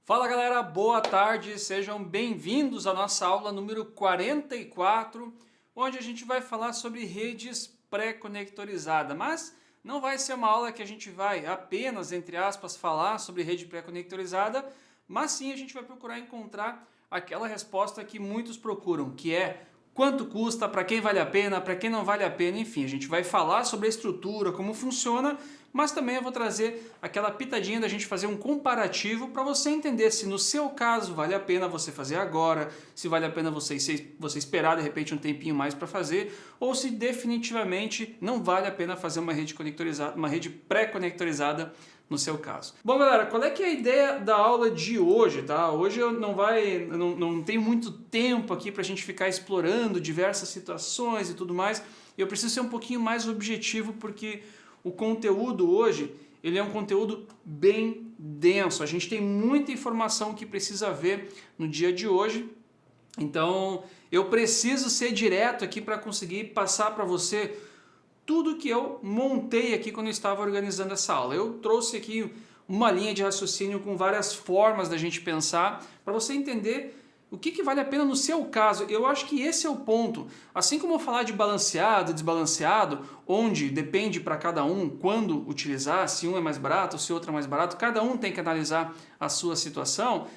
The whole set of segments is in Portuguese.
Fala galera, boa tarde, sejam bem-vindos à nossa aula número 44, onde a gente vai falar sobre redes pré-conectorizadas, mas não vai ser uma aula que a gente vai apenas, entre aspas, falar sobre rede pré-conectorizada, mas sim a gente vai procurar encontrar aquela resposta que muitos procuram, que é quanto custa, para quem vale a pena, para quem não vale a pena, enfim, a gente vai falar sobre a estrutura, como funciona, mas também eu vou trazer aquela pitadinha da gente fazer um comparativo para você entender se no seu caso vale a pena você fazer agora, se vale a pena você esperar de repente um tempinho mais para fazer, ou se definitivamente não vale a pena fazer uma rede conectorizada, uma rede pré-conectorizada no seu caso. Bom galera, qual é que é a ideia da aula de hoje, tá? Hoje eu não tenho muito tempo aqui para a gente ficar explorando diversas situações e tudo mais, eu preciso ser um pouquinho mais objetivo porque o conteúdo hoje, ele é um conteúdo bem denso, a gente tem muita informação que precisa ver no dia de hoje, então eu preciso ser direto aqui para conseguir passar para você tudo que eu montei aqui quando eu estava organizando essa aula. Eu trouxe aqui uma linha de raciocínio com várias formas da gente pensar, para você entender o que vale a pena no seu caso. Eu acho que esse é o ponto. Assim como eu falar de balanceado, desbalanceado, onde depende para cada um quando utilizar, se um é mais barato, se outro é mais barato, cada um tem que analisar a sua situação.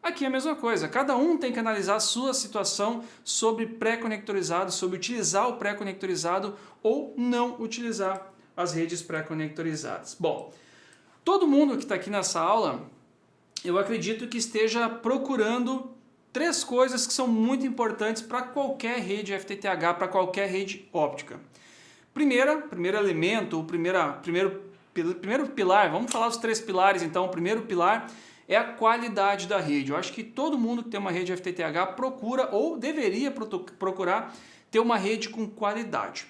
Aqui é a mesma coisa, cada um tem que analisar a sua situação sobre pré-conectorizado, sobre utilizar o pré-conectorizado ou não utilizar as redes pré-conectorizadas. Bom, todo mundo que está aqui nessa aula, eu acredito que esteja procurando três coisas que são muito importantes para qualquer rede FTTH, para qualquer rede óptica. Primeiro elemento, o primeiro pilar, vamos falar dos três pilares então. O primeiro pilar é a qualidade da rede. Eu acho que todo mundo que tem uma rede FTTH procura ou deveria procurar ter uma rede com qualidade.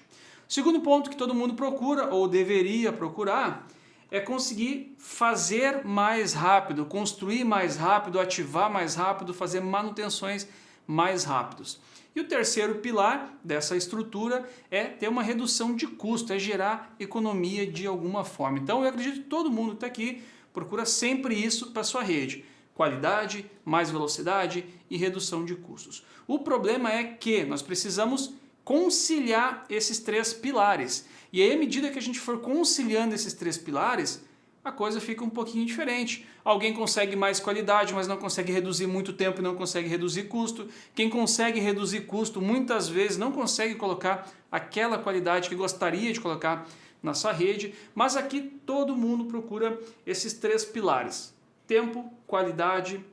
O segundo ponto que todo mundo procura ou deveria procurar é conseguir fazer mais rápido, construir mais rápido, ativar mais rápido, fazer manutenções mais rápidos. E o terceiro pilar dessa estrutura é ter uma redução de custo, é gerar economia de alguma forma. Então eu acredito que todo mundo que está aqui procura sempre isso para a sua rede. Qualidade, mais velocidade e redução de custos. O problema é que nós precisamos conciliar esses três pilares. E aí, à medida que a gente for conciliando esses três pilares, a coisa fica um pouquinho diferente. Alguém consegue mais qualidade, mas não consegue reduzir muito tempo e não consegue reduzir custo. Quem consegue reduzir custo, muitas vezes não consegue colocar aquela qualidade que gostaria de colocar na sua rede, mas aqui todo mundo procura esses três pilares: tempo, qualidade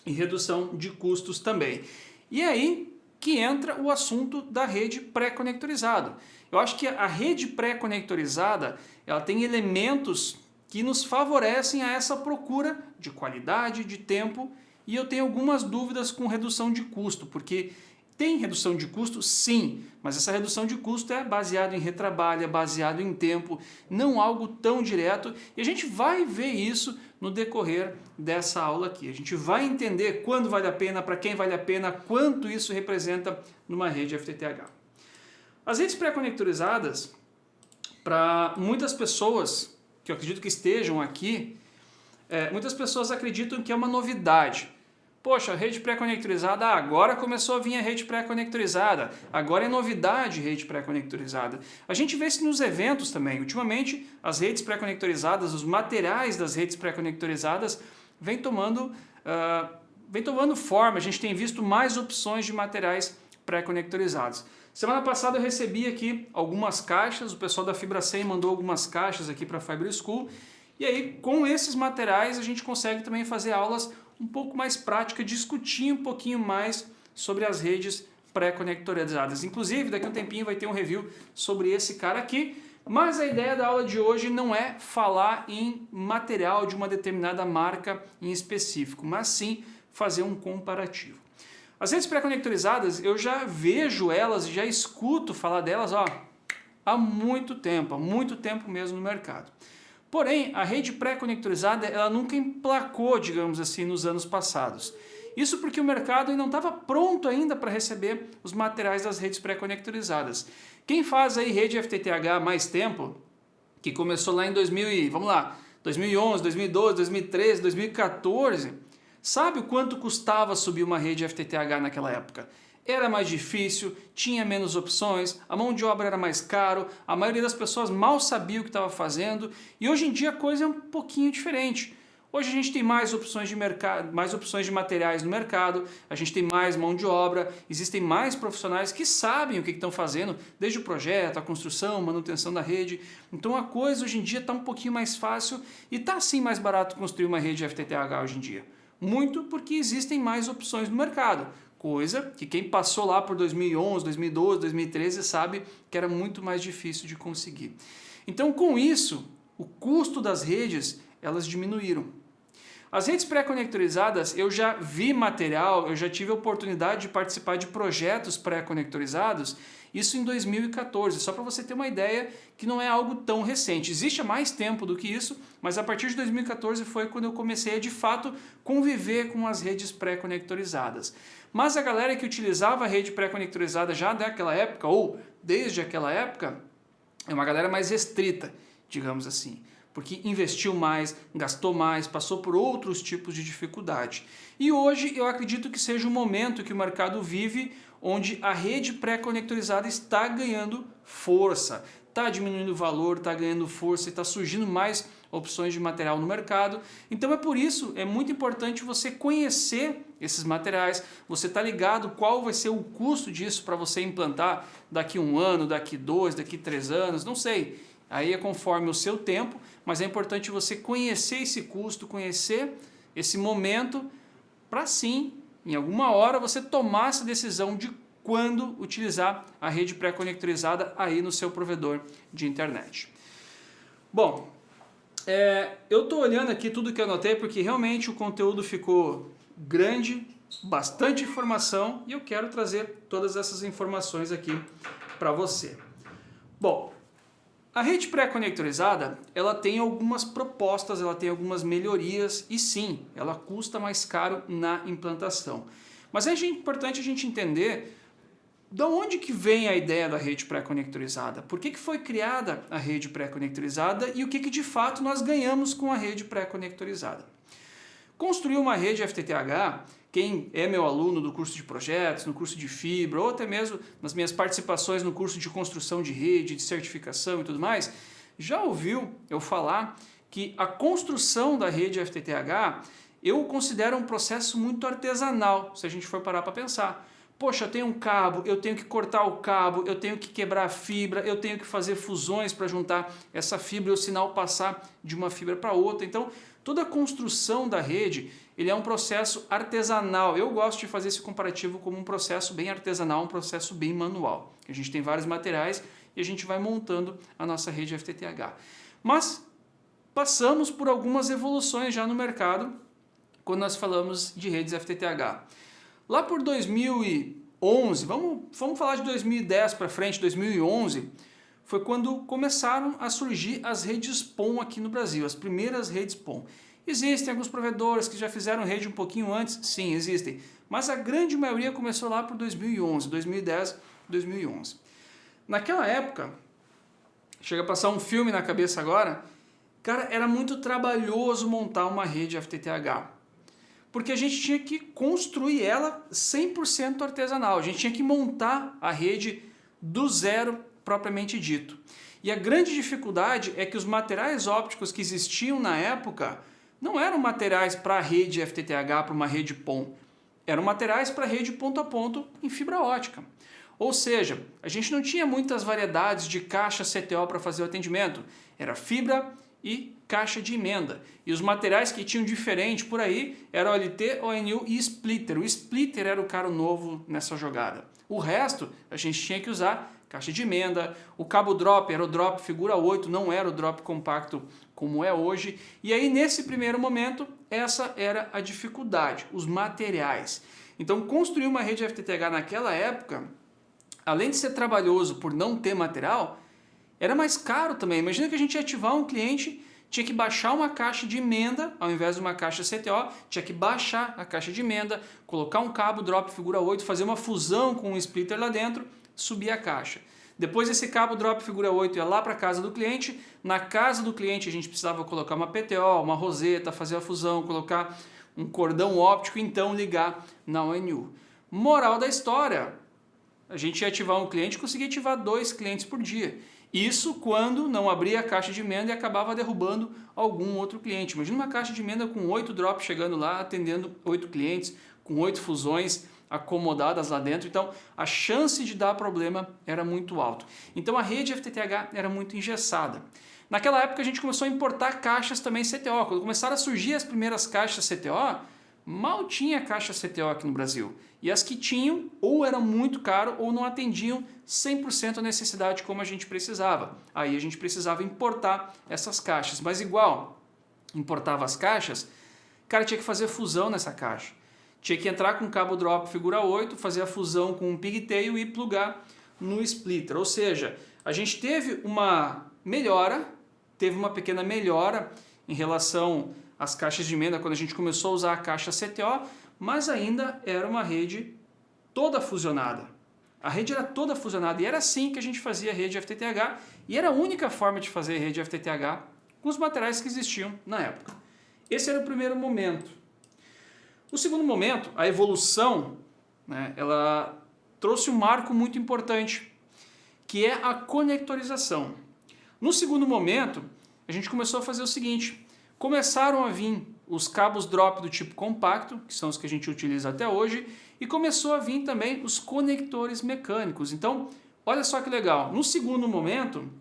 e redução de custos também. E aí que entra o assunto da rede pré-conectorizada. Eu acho que a rede pré-conectorizada, ela tem elementos que nos favorecem a essa procura de qualidade, de tempo, e eu tenho algumas dúvidas com redução de custo, porque tem redução de custo? Sim, mas essa redução de custo é baseada em retrabalho, é baseado em tempo, não algo tão direto, e a gente vai ver isso no decorrer dessa aula aqui. A gente vai entender quando vale a pena, para quem vale a pena, quanto isso representa numa rede FTTH. As redes pré-conectorizadas, para muitas pessoas, que eu acredito que estejam aqui, muitas pessoas acreditam que é uma novidade. Poxa, a rede pré-conectorizada, agora começou a vir a rede pré-conectorizada, agora é novidade rede pré-conectorizada. A gente vê isso nos eventos também. Ultimamente, as redes pré-conectorizadas, os materiais das redes pré-conectorizadas vem tomando forma. A gente tem visto mais opções de materiais pré-conectorizados. Semana passada eu recebi aqui algumas caixas, o pessoal da Fibra 100 mandou algumas caixas aqui para a Fiber School, e aí com esses materiais a gente consegue também fazer aulas um pouco mais práticas, discutir um pouquinho mais sobre as redes pré-conectorizadas. Inclusive, daqui a um tempinho vai ter um review sobre esse cara aqui, mas a ideia da aula de hoje não é falar em material de uma determinada marca em específico, mas sim fazer um comparativo. As redes pré-conectorizadas, eu já vejo elas, já escuto falar delas há muito tempo mesmo no mercado. Porém, a rede pré-conectorizada ela nunca emplacou, digamos assim, nos anos passados. Isso porque o mercado não estava pronto ainda para receber os materiais das redes pré-conectorizadas. Quem faz aí rede FTTH há mais tempo, que começou lá em 2011, 2012, 2013, 2014... Sabe o quanto custava subir uma rede FTTH naquela época? Era mais difícil, tinha menos opções, a mão de obra era mais caro, a maioria das pessoas mal sabia o que estava fazendo e hoje em dia a coisa é um pouquinho diferente. Hoje a gente tem mais opções de mercado, mais opções de materiais no mercado, a gente tem mais mão de obra, existem mais profissionais que sabem o que estão fazendo, desde o projeto, a construção, manutenção da rede. Então a coisa hoje em dia está um pouquinho mais fácil e está sim mais barato construir uma rede FTTH hoje em dia. Muito porque existem mais opções no mercado, coisa que quem passou lá por 2011, 2012, 2013 sabe que era muito mais difícil de conseguir. Então com isso, o custo das redes elas diminuíram. As redes pré-conectorizadas, eu já vi material, eu já tive a oportunidade de participar de projetos pré-conectorizados, isso em 2014, só para você ter uma ideia que não é algo tão recente. Existe há mais tempo do que isso, mas a partir de 2014 foi quando eu comecei a de fato conviver com as redes pré-conectorizadas. Mas a galera que utilizava a rede pré-conectorizada já daquela época, ou desde aquela época, é uma galera mais restrita, digamos assim. Porque investiu mais, gastou mais, passou por outros tipos de dificuldade. E hoje eu acredito que seja um momento que o mercado vive onde a rede pré-conectorizada está ganhando força, está diminuindo o valor, está ganhando força e está surgindo mais opções de material no mercado. Então é por isso, é muito importante você conhecer esses materiais, você tá ligado qual vai ser o custo disso para você implantar daqui 1 ano, daqui 2, daqui 3 anos, não sei. Aí é conforme o seu tempo, mas é importante você conhecer esse custo, conhecer esse momento, para sim, em alguma hora, você tomar essa decisão de quando utilizar a rede pré-conectorizada aí no seu provedor de internet. Bom, eu estou olhando aqui tudo que eu anotei porque realmente o conteúdo ficou grande, bastante informação e eu quero trazer todas essas informações aqui para você. Bom, a rede pré-conectorizada, ela tem algumas propostas, ela tem algumas melhorias e sim, ela custa mais caro na implantação. Mas é importante a gente entender de onde que vem a ideia da rede pré-conectorizada, por que foi criada a rede pré-conectorizada e o que de fato nós ganhamos com a rede pré-conectorizada. Construir uma rede FTTH, quem é meu aluno do curso de projetos, no curso de fibra, ou até mesmo nas minhas participações no curso de construção de rede, de certificação e tudo mais, já ouviu eu falar que a construção da rede FTTH eu considero um processo muito artesanal, se a gente for parar para pensar. Poxa, eu tenho um cabo, eu tenho que cortar o cabo, eu tenho que quebrar a fibra, eu tenho que fazer fusões para juntar essa fibra e o sinal passar de uma fibra para outra. Então, toda a construção da rede, ele é um processo artesanal. Eu gosto de fazer esse comparativo como um processo bem artesanal, um processo bem manual. A gente tem vários materiais e a gente vai montando a nossa rede FTTH. Mas passamos por algumas evoluções já no mercado quando nós falamos de redes FTTH. Lá por 2011, vamos falar de 2010 para frente, 2011, foi quando começaram a surgir as redes PON aqui no Brasil, as primeiras redes PON. Existem alguns provedores que já fizeram rede um pouquinho antes, sim, existem, mas a grande maioria começou lá por 2011, 2010, 2011. Naquela época, chega a passar um filme na cabeça agora, cara, era muito trabalhoso montar uma rede FTTH. Porque a gente tinha que construir ela 100% artesanal, a gente tinha que montar a rede do zero propriamente dito. E a grande dificuldade é que os materiais ópticos que existiam na época não eram materiais para a rede FTTH, para uma rede PON, eram materiais para rede ponto a ponto em fibra ótica. Ou seja, a gente não tinha muitas variedades de caixa CTO para fazer o atendimento, era fibra e caixa de emenda. E os materiais que tinham diferente por aí eram OLT, ONU e splitter. O splitter era o cara novo nessa jogada. O resto a gente tinha que usar caixa de emenda, o cabo drop era o drop figura 8, não era o drop compacto como é hoje. E aí nesse primeiro momento essa era a dificuldade, os materiais. Então construir uma rede FTTH naquela época, além de ser trabalhoso por não ter material, era mais caro também. Imagina que a gente ia ativar um cliente, tinha que baixar uma caixa de emenda, ao invés de uma caixa CTO, tinha que baixar a caixa de emenda, colocar um cabo drop figura 8, fazer uma fusão com um splitter lá dentro, subir a caixa. Depois esse cabo drop figura 8 ia lá para a casa do cliente, na casa do cliente a gente precisava colocar uma PTO, uma roseta, fazer a fusão, colocar um cordão óptico, então ligar na ONU. Moral da história, a gente ia ativar um cliente e conseguia ativar 2 clientes por dia. Isso quando não abria a caixa de emenda e acabava derrubando algum outro cliente. Imagina uma caixa de emenda com 8 drops chegando lá, atendendo 8 clientes, com 8 fusões acomodadas lá dentro. Então, a chance de dar problema era muito alta. Então, a rede FTTH era muito engessada. Naquela época, a gente começou a importar caixas também CTO. Quando começaram a surgir as primeiras caixas CTO, mal tinha caixa CTO aqui no Brasil. E as que tinham, ou eram muito caro, ou não atendiam 100% a necessidade como a gente precisava. Aí a gente precisava importar essas caixas. Mas igual importava as caixas, o cara tinha que fazer fusão nessa caixa. Tinha que entrar com cabo drop figura 8, fazer a fusão com um pigtail e plugar no splitter. Ou seja, a gente teve uma melhora, teve uma pequena melhora em relação às caixas de emenda quando a gente começou a usar a caixa CTO, mas ainda era uma rede toda fusionada. A rede era toda fusionada e era assim que a gente fazia a rede FTTH e era a única forma de fazer a rede FTTH com os materiais que existiam na época. Esse era o primeiro momento. O segundo momento, a evolução, né, ela trouxe um marco muito importante, que é a conectorização. No segundo momento, a gente começou a fazer o seguinte, começaram a vir os cabos drop do tipo compacto, que são os que a gente utiliza até hoje, e começou a vir também os conectores mecânicos. Então, olha só que legal, no segundo momento,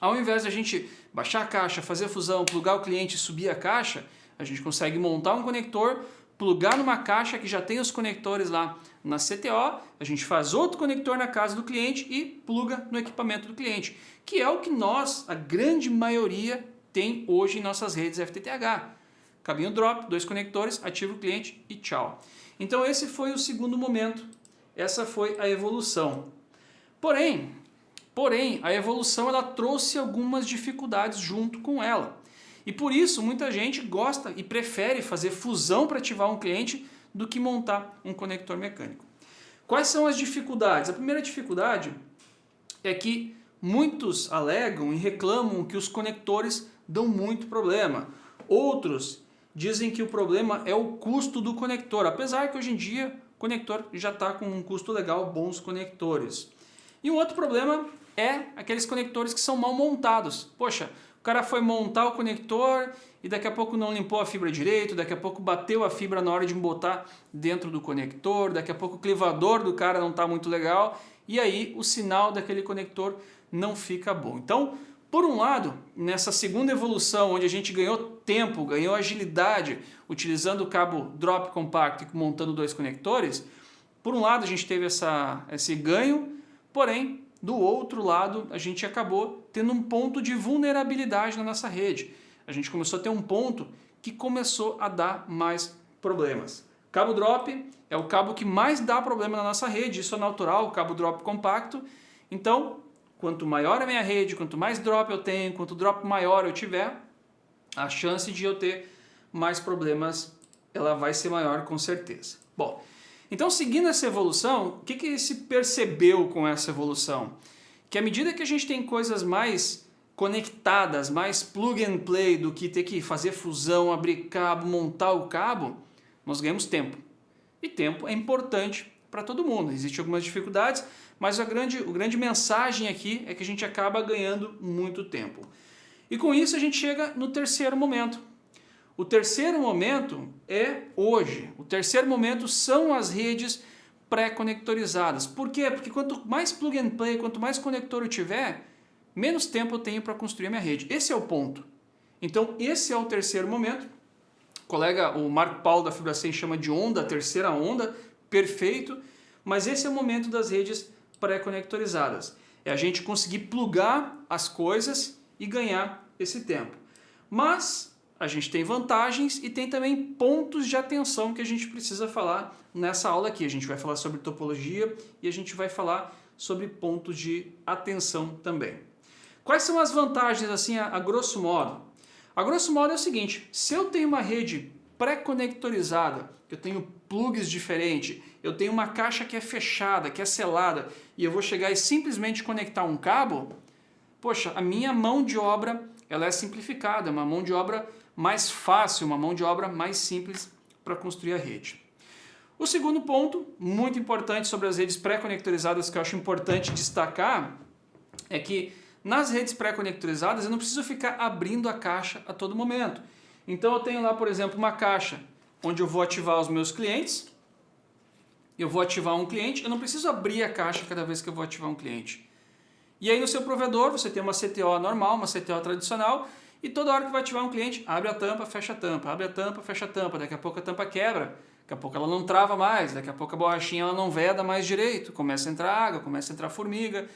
ao invés de a gente baixar a caixa, fazer a fusão, plugar o cliente e subir a caixa, a gente consegue montar um conector, plugar numa caixa que já tem os conectores lá na CTO, a gente faz outro conector na casa do cliente e pluga no equipamento do cliente, que é o que nós, a grande maioria, tem hoje em nossas redes FTTH. Cabinho drop, 2 conectores, ativa o cliente e tchau. Então esse foi o segundo momento, essa foi a evolução. Porém, a evolução ela trouxe algumas dificuldades junto com ela. E por isso muita gente gosta e prefere fazer fusão para ativar um cliente do que montar um conector mecânico. Quais são as dificuldades? A primeira dificuldade é que muitos alegam e reclamam que os conectores dão muito problema. Outros dizem que o problema é o custo do conector, apesar que hoje em dia o conector já está com um custo legal, bons conectores. E um outro problema é aqueles conectores que são mal montados. Poxa, o cara foi montar o conector e daqui a pouco não limpou a fibra direito, daqui a pouco bateu a fibra na hora de botar dentro do conector, daqui a pouco o clivador do cara não está muito legal e aí o sinal daquele conector não fica bom. Então, por um lado, nessa segunda evolução, onde a gente ganhou tempo, ganhou agilidade, utilizando o cabo drop compacto e montando 2 conectores, por um lado a gente teve esse ganho, porém, do outro lado, a gente acabou tendo um ponto de vulnerabilidade na nossa rede. A gente começou a ter um ponto que começou a dar mais problemas. Cabo drop é o cabo que mais dá problema na nossa rede, isso é natural, o cabo drop compacto. Então, quanto maior a minha rede, quanto mais drop eu tenho, quanto drop maior eu tiver, a chance de eu ter mais problemas ela vai ser maior com certeza. Bom, então seguindo essa evolução, o que se percebeu com essa evolução? Que à medida que a gente tem coisas mais conectadas, mais plug and play do que ter que fazer fusão, abrir cabo, montar o cabo, nós ganhamos tempo. E tempo é importante para todo mundo. Existem algumas dificuldades, mas a grande mensagem aqui é que a gente acaba ganhando muito tempo. E com isso a gente chega no terceiro momento. O terceiro momento é hoje. O terceiro momento são as redes pré-conectorizadas. Por quê? Porque quanto mais plug and play, quanto mais conector eu tiver, menos tempo eu tenho para construir a minha rede. Esse é o ponto. Então esse é o terceiro momento. O colega, o Marco Paulo da FibraSem chama de onda, a terceira onda, perfeito. Mas esse é o momento das redes pré-conectorizadas. É a gente conseguir plugar as coisas e ganhar esse tempo. Mas a gente tem vantagens e tem também pontos de atenção que a gente precisa falar nessa aula aqui. A gente vai falar sobre topologia e a gente vai falar sobre pontos de atenção também. Quais são as vantagens assim a grosso modo? A grosso modo é o seguinte, se eu tenho uma rede pré-conectorizada, eu tenho plugs diferentes, eu tenho uma caixa que é fechada, que é selada, e eu vou chegar e simplesmente conectar um cabo, poxa, a minha mão de obra ela é simplificada, é uma mão de obra mais fácil, uma mão de obra mais simples para construir a rede. O segundo ponto, muito importante sobre as redes pré-conectorizadas, que eu acho importante destacar, é que nas redes pré-conectorizadas eu não preciso ficar abrindo a caixa a todo momento. Então eu tenho lá, por exemplo, uma caixa onde eu vou ativar os meus clientes. Eu vou ativar um cliente, eu não preciso abrir a caixa cada vez que eu vou ativar um cliente. E aí no seu provedor você tem uma CTO normal, uma CTO tradicional, e toda hora que vai ativar um cliente, abre a tampa, fecha a tampa, abre a tampa, fecha a tampa, daqui a pouco a tampa quebra, daqui a pouco ela não trava mais, daqui a pouco a borrachinha ela não veda mais direito, começa a entrar água, começa a entrar formiga.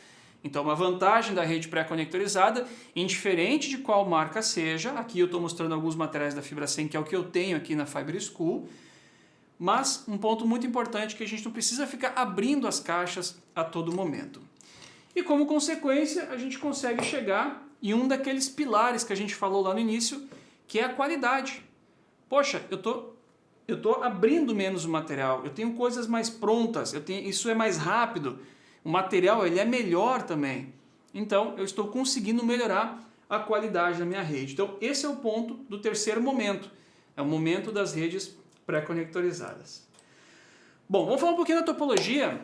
Então uma vantagem da rede pré-conectorizada, indiferente de qual marca seja, aqui eu estou mostrando alguns materiais da Fibra 100, que é o que eu tenho aqui na Fiber School, mas um ponto muito importante é que a gente não precisa ficar abrindo as caixas a todo momento. E como consequência, a gente consegue chegar em um daqueles pilares que a gente falou lá no início, que é a qualidade. Poxa, eu tô abrindo menos o material, eu tenho coisas mais prontas, isso é mais rápido, o material ele é melhor também. Então, eu estou conseguindo melhorar a qualidade da minha rede. Então, esse é o ponto do terceiro momento, é o momento das redes pré-conectorizadas. Bom, vamos falar um pouquinho da topologia.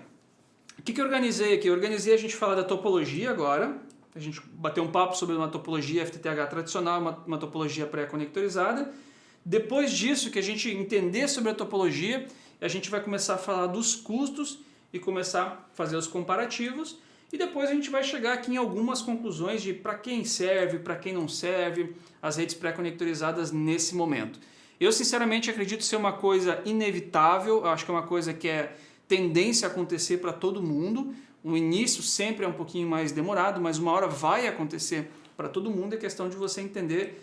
O que eu organizei aqui? Eu organizei a gente falar da topologia agora, a gente bateu um papo sobre uma topologia FTTH tradicional, uma topologia pré-conectorizada. Depois disso, que a gente entender sobre a topologia, a gente vai começar a falar dos custos e começar a fazer os comparativos. E depois a gente vai chegar aqui em algumas conclusões de para quem serve, para quem não serve, as redes pré-conectorizadas nesse momento. Eu sinceramente acredito ser uma coisa inevitável, acho que é uma coisa que é tendência a acontecer para todo mundo. O início sempre é um pouquinho mais demorado, mas uma hora vai acontecer para todo mundo. É questão de você entender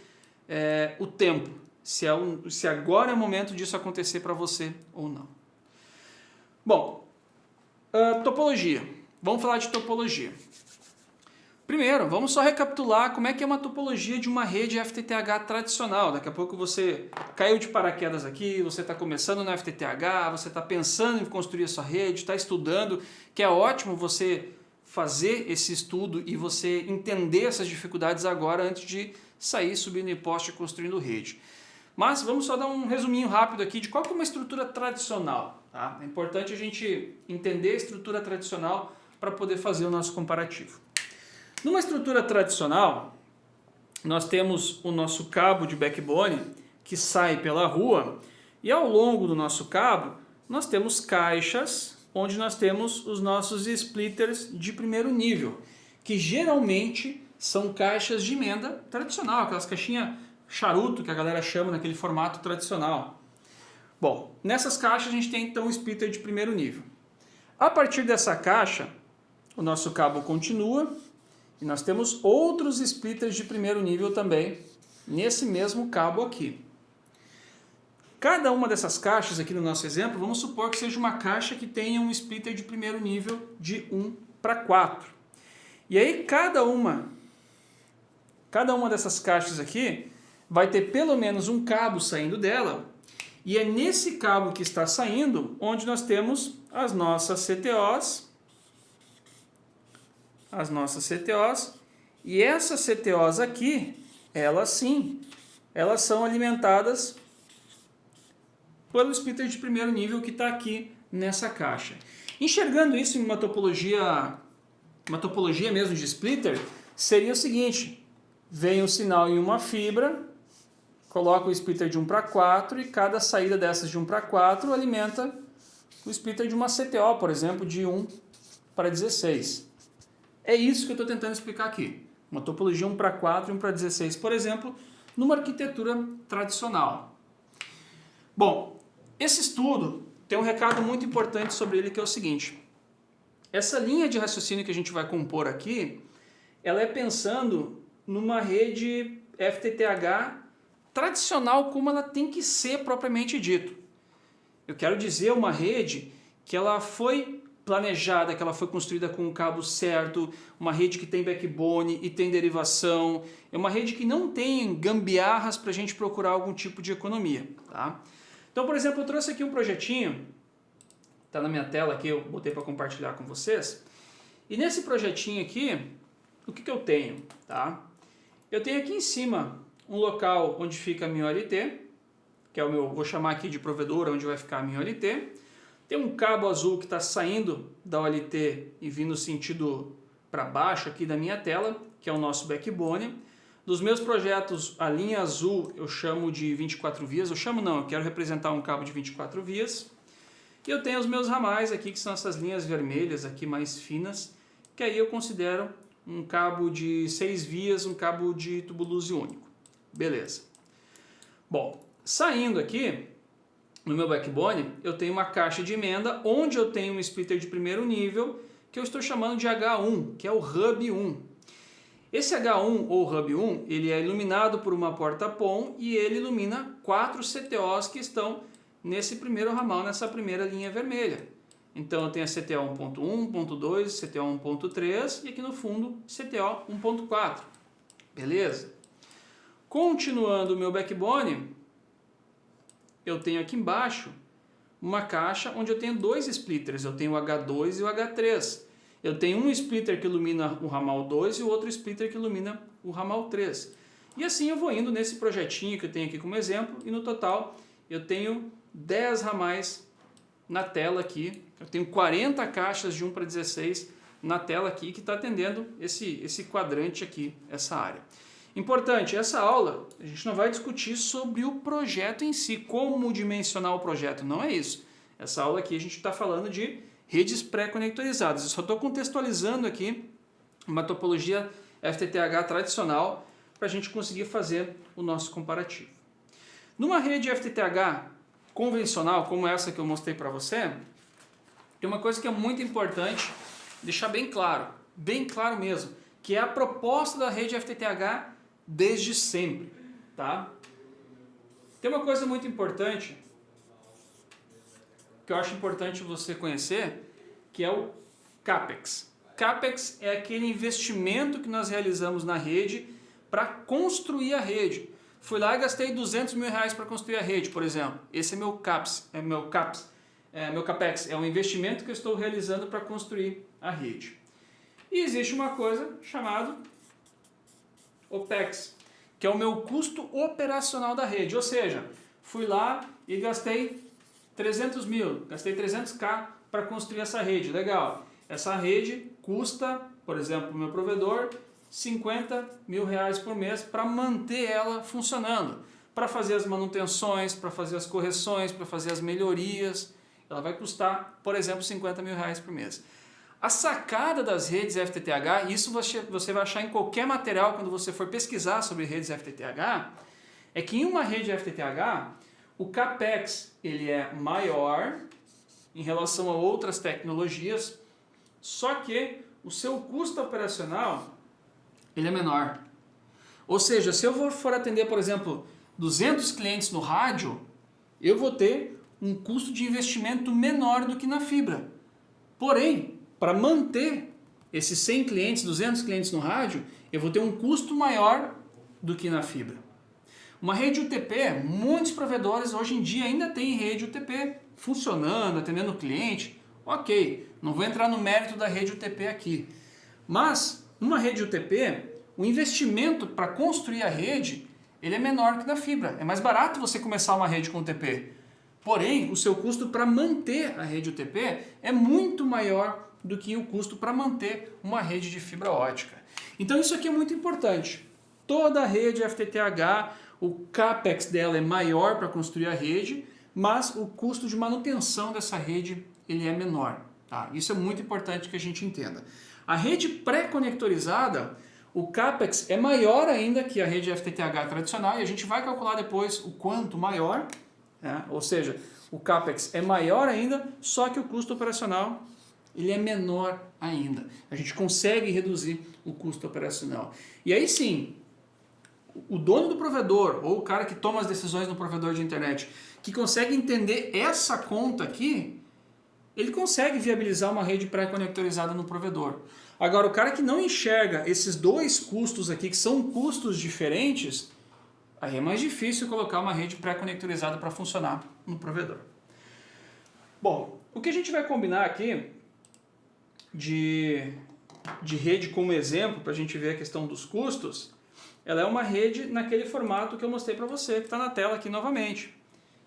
o tempo, se agora é o momento disso acontecer para você ou não. Bom, topologia. Vamos falar de topologia. Primeiro, vamos só recapitular como é que é uma topologia de uma rede FTTH tradicional. Daqui a pouco você caiu de paraquedas aqui, você está começando no FTTH, você está pensando em construir a sua rede, está estudando, que é ótimo você fazer esse estudo e você entender essas dificuldades agora antes de sair subindo em poste e construindo rede. Mas vamos só dar um resuminho rápido aqui de qual que é uma estrutura tradicional. Tá? É importante a gente entender a estrutura tradicional para poder fazer o nosso comparativo. Numa estrutura tradicional, nós temos o nosso cabo de backbone que sai pela rua e ao longo do nosso cabo nós temos caixas onde nós temos os nossos splitters de primeiro nível, que geralmente são caixas de emenda tradicional, aquelas caixinhas charuto que a galera chama naquele formato tradicional. Bom, nessas caixas a gente tem então o splitter de primeiro nível. A partir dessa caixa, o nosso cabo continua. E nós temos outros splitters de primeiro nível também, nesse mesmo cabo aqui. Cada uma dessas caixas aqui no nosso exemplo, vamos supor que seja uma caixa que tenha um splitter de primeiro nível de 1 para 4. E aí cada uma dessas caixas aqui vai ter pelo menos um cabo saindo dela, e é nesse cabo que está saindo onde nós temos as nossas CTOs, e essas CTOs aqui, elas são alimentadas pelo splitter de primeiro nível que está aqui nessa caixa. Enxergando isso em uma topologia mesmo de splitter, seria o seguinte: vem o sinal em uma fibra, coloca o splitter de 1 para 4 e cada saída dessas de 1 para 4 alimenta o splitter de uma CTO, por exemplo, de 1 para 16. É isso que eu estou tentando explicar aqui. Uma topologia 1 para 4 e 1 para 16, por exemplo, numa arquitetura tradicional. Bom, esse estudo tem um recado muito importante sobre ele, que é o seguinte. Essa linha de raciocínio que a gente vai compor aqui, ela é pensando numa rede FTTH tradicional como ela tem que ser propriamente dito. Eu quero dizer uma rede que ela foi planejada, que ela foi construída com o cabo certo, uma rede que tem backbone e tem derivação, é uma rede que não tem gambiarras para a gente procurar algum tipo de economia. Tá? Então, por exemplo, eu trouxe aqui um projetinho, está na minha tela aqui, eu botei para compartilhar com vocês, e nesse projetinho aqui, o que eu tenho? Tá? Eu tenho aqui em cima um local onde fica a minha OLT, que é o meu, vou chamar aqui de provedor, onde vai ficar a minha OLT. Tem um cabo azul que está saindo da OLT e vindo sentido para baixo aqui da minha tela, que é o nosso backbone. Dos meus projetos, a linha azul eu chamo de 24 vias, eu quero representar um cabo de 24 vias. E eu tenho os meus ramais aqui, que são essas linhas vermelhas aqui mais finas, que aí eu considero um cabo de 6 vias, um cabo de tubo luz único. Beleza. Bom, saindo aqui, no meu backbone, eu tenho uma caixa de emenda, onde eu tenho um splitter de primeiro nível, que eu estou chamando de H1, que é o Hub 1. Esse H1 ou Hub 1, ele é iluminado por uma porta PON e ele ilumina 4 CTOs que estão nesse primeiro ramal, nessa primeira linha vermelha. Então eu tenho a CTO 1.1, 1.2, CTO 1.3 e aqui no fundo CTO 1.4. Beleza? Continuando o meu backbone, eu tenho aqui embaixo uma caixa onde eu tenho dois splitters. Eu tenho o H2 e o H3. Eu tenho um splitter que ilumina o ramal 2 e o outro splitter que ilumina o ramal 3. E assim eu vou indo nesse projetinho que eu tenho aqui como exemplo e no total eu tenho 10 ramais na tela aqui. Eu tenho 40 caixas de 1 para 16 na tela aqui que está atendendo esse quadrante aqui, essa área. Importante, essa aula a gente não vai discutir sobre o projeto em si, como dimensionar o projeto, não é isso. Essa aula aqui a gente está falando de redes pré-conectorizadas. Eu só estou contextualizando aqui uma topologia FTTH tradicional para a gente conseguir fazer o nosso comparativo. Numa rede FTTH convencional, como essa que eu mostrei para você, tem uma coisa que é muito importante deixar bem claro mesmo, que é a proposta da rede FTTH desde sempre, tá? Tem uma coisa muito importante que eu acho importante você conhecer, que é o CAPEX. CAPEX é aquele investimento que nós realizamos na rede para construir a rede. Fui lá e gastei 200 mil reais para construir a rede, por exemplo. Esse é meu CAPEX, meu CAPEX, é um investimento que eu estou realizando para construir a rede. E existe uma coisa chamada OPEX, que é o meu custo operacional da rede. Ou seja, fui lá e gastei 300 mil, gastei 300k para construir essa rede. Legal. Essa rede custa, por exemplo, o meu provedor, 50 mil reais por mês para manter ela funcionando. Para fazer as manutenções, para fazer as correções, para fazer as melhorias. Ela vai custar, por exemplo, 50 mil reais por mês. A sacada das redes FTTH, isso você vai achar em qualquer material quando você for pesquisar sobre redes FTTH, é que em uma rede FTTH, o CAPEX ele é maior em relação a outras tecnologias, só que o seu custo operacional ele é menor. Ou seja, se eu for atender, por exemplo, 200 clientes no rádio, eu vou ter um custo de investimento menor do que na fibra. Porém, para manter esses 100 clientes, 200 clientes no rádio, eu vou ter um custo maior do que na fibra. Uma rede UTP, muitos provedores hoje em dia ainda têm rede UTP funcionando, atendendo o cliente. Ok, não vou entrar no mérito da rede UTP aqui. Mas, uma rede UTP, o investimento para construir a rede, ele é menor que da fibra. É mais barato você começar uma rede com UTP. Porém, o seu custo para manter a rede UTP é muito maior do que o custo para manter uma rede de fibra ótica. Então isso aqui é muito importante. Toda a rede FTTH, o CAPEX dela é maior para construir a rede, mas o custo de manutenção dessa rede ele é menor. Tá? Isso é muito importante que a gente entenda. A rede pré-conectorizada, o CAPEX é maior ainda que a rede FTTH tradicional e a gente vai calcular depois o quanto maior, né? Ou seja, o CAPEX é maior ainda, só que o custo operacional ele é menor ainda. A gente consegue reduzir o custo operacional. E aí sim, o dono do provedor, ou o cara que toma as decisões no provedor de internet, que consegue entender essa conta aqui, ele consegue viabilizar uma rede pré-conectorizada no provedor. Agora, o cara que não enxerga esses dois custos aqui, que são custos diferentes, aí é mais difícil colocar uma rede pré-conectorizada para funcionar no provedor. Bom, o que a gente vai combinar aqui de rede como exemplo, para a gente ver a questão dos custos, ela é uma rede naquele formato que eu mostrei para você, que está na tela aqui novamente.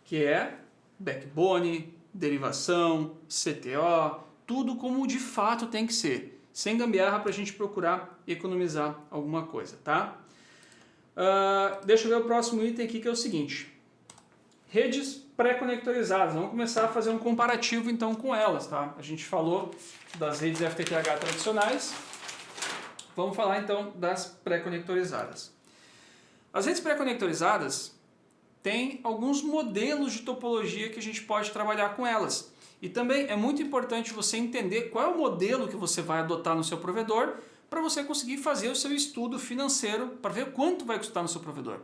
que é backbone, derivação, CTO, tudo como de fato tem que ser, sem gambiarra para a gente procurar economizar alguma coisa, tá? Deixa eu ver o próximo item aqui, que é o seguinte: redes pré-conectorizadas. Vamos começar a fazer um comparativo então com elas, tá? A gente falou das redes FTTH tradicionais, vamos falar então das pré-conectorizadas. As redes pré-conectorizadas têm alguns modelos de topologia que a gente pode trabalhar com elas. E também é muito importante você entender qual é o modelo que você vai adotar no seu provedor para você conseguir fazer o seu estudo financeiro para ver quanto vai custar no seu provedor.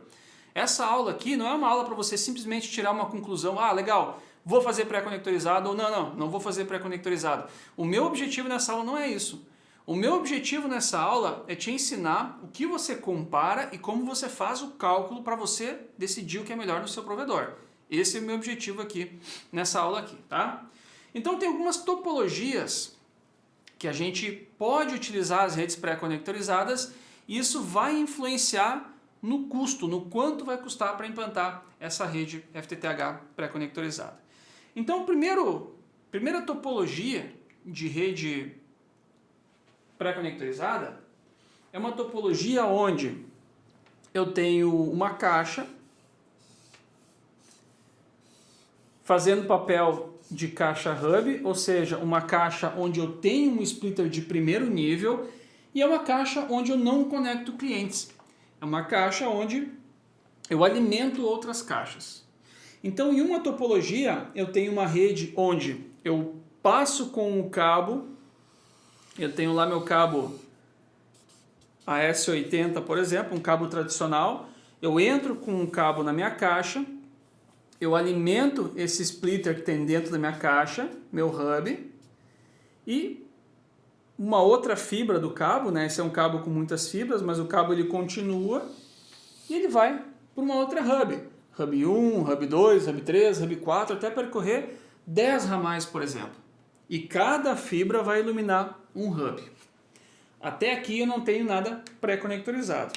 Essa aula aqui não é uma aula para você simplesmente tirar uma conclusão, ah, legal, vou fazer pré-conectorizado, ou não vou fazer pré-conectorizado. O meu objetivo nessa aula não é isso. O meu objetivo nessa aula é te ensinar o que você compara e como você faz o cálculo para você decidir o que é melhor no seu provedor. Esse é o meu objetivo aqui nessa aula aqui, tá? Então tem algumas topologias que a gente pode utilizar as redes pré-conectorizadas e isso vai influenciar no custo, no quanto vai custar para implantar essa rede FTTH pré-conectorizada. Então, primeira topologia de rede pré-conectorizada é uma topologia onde eu tenho uma caixa fazendo papel de caixa hub, ou seja, uma caixa onde eu tenho um splitter de primeiro nível e é uma caixa onde eu não conecto clientes. É uma caixa onde eu alimento outras caixas. Então, em uma topologia, eu tenho uma rede onde eu passo com o cabo, eu tenho lá meu cabo AS80, por exemplo, um cabo tradicional, eu entro com um cabo na minha caixa, eu alimento esse splitter que tem dentro da minha caixa, meu hub, e uma outra fibra do cabo, né? Esse é um cabo com muitas fibras, mas o cabo ele continua e ele vai para uma outra hub. Hub 1, Hub 2, Hub 3, Hub 4, até percorrer 10 ramais, por exemplo. E cada fibra vai iluminar um hub. Até aqui eu não tenho nada pré-conectorizado.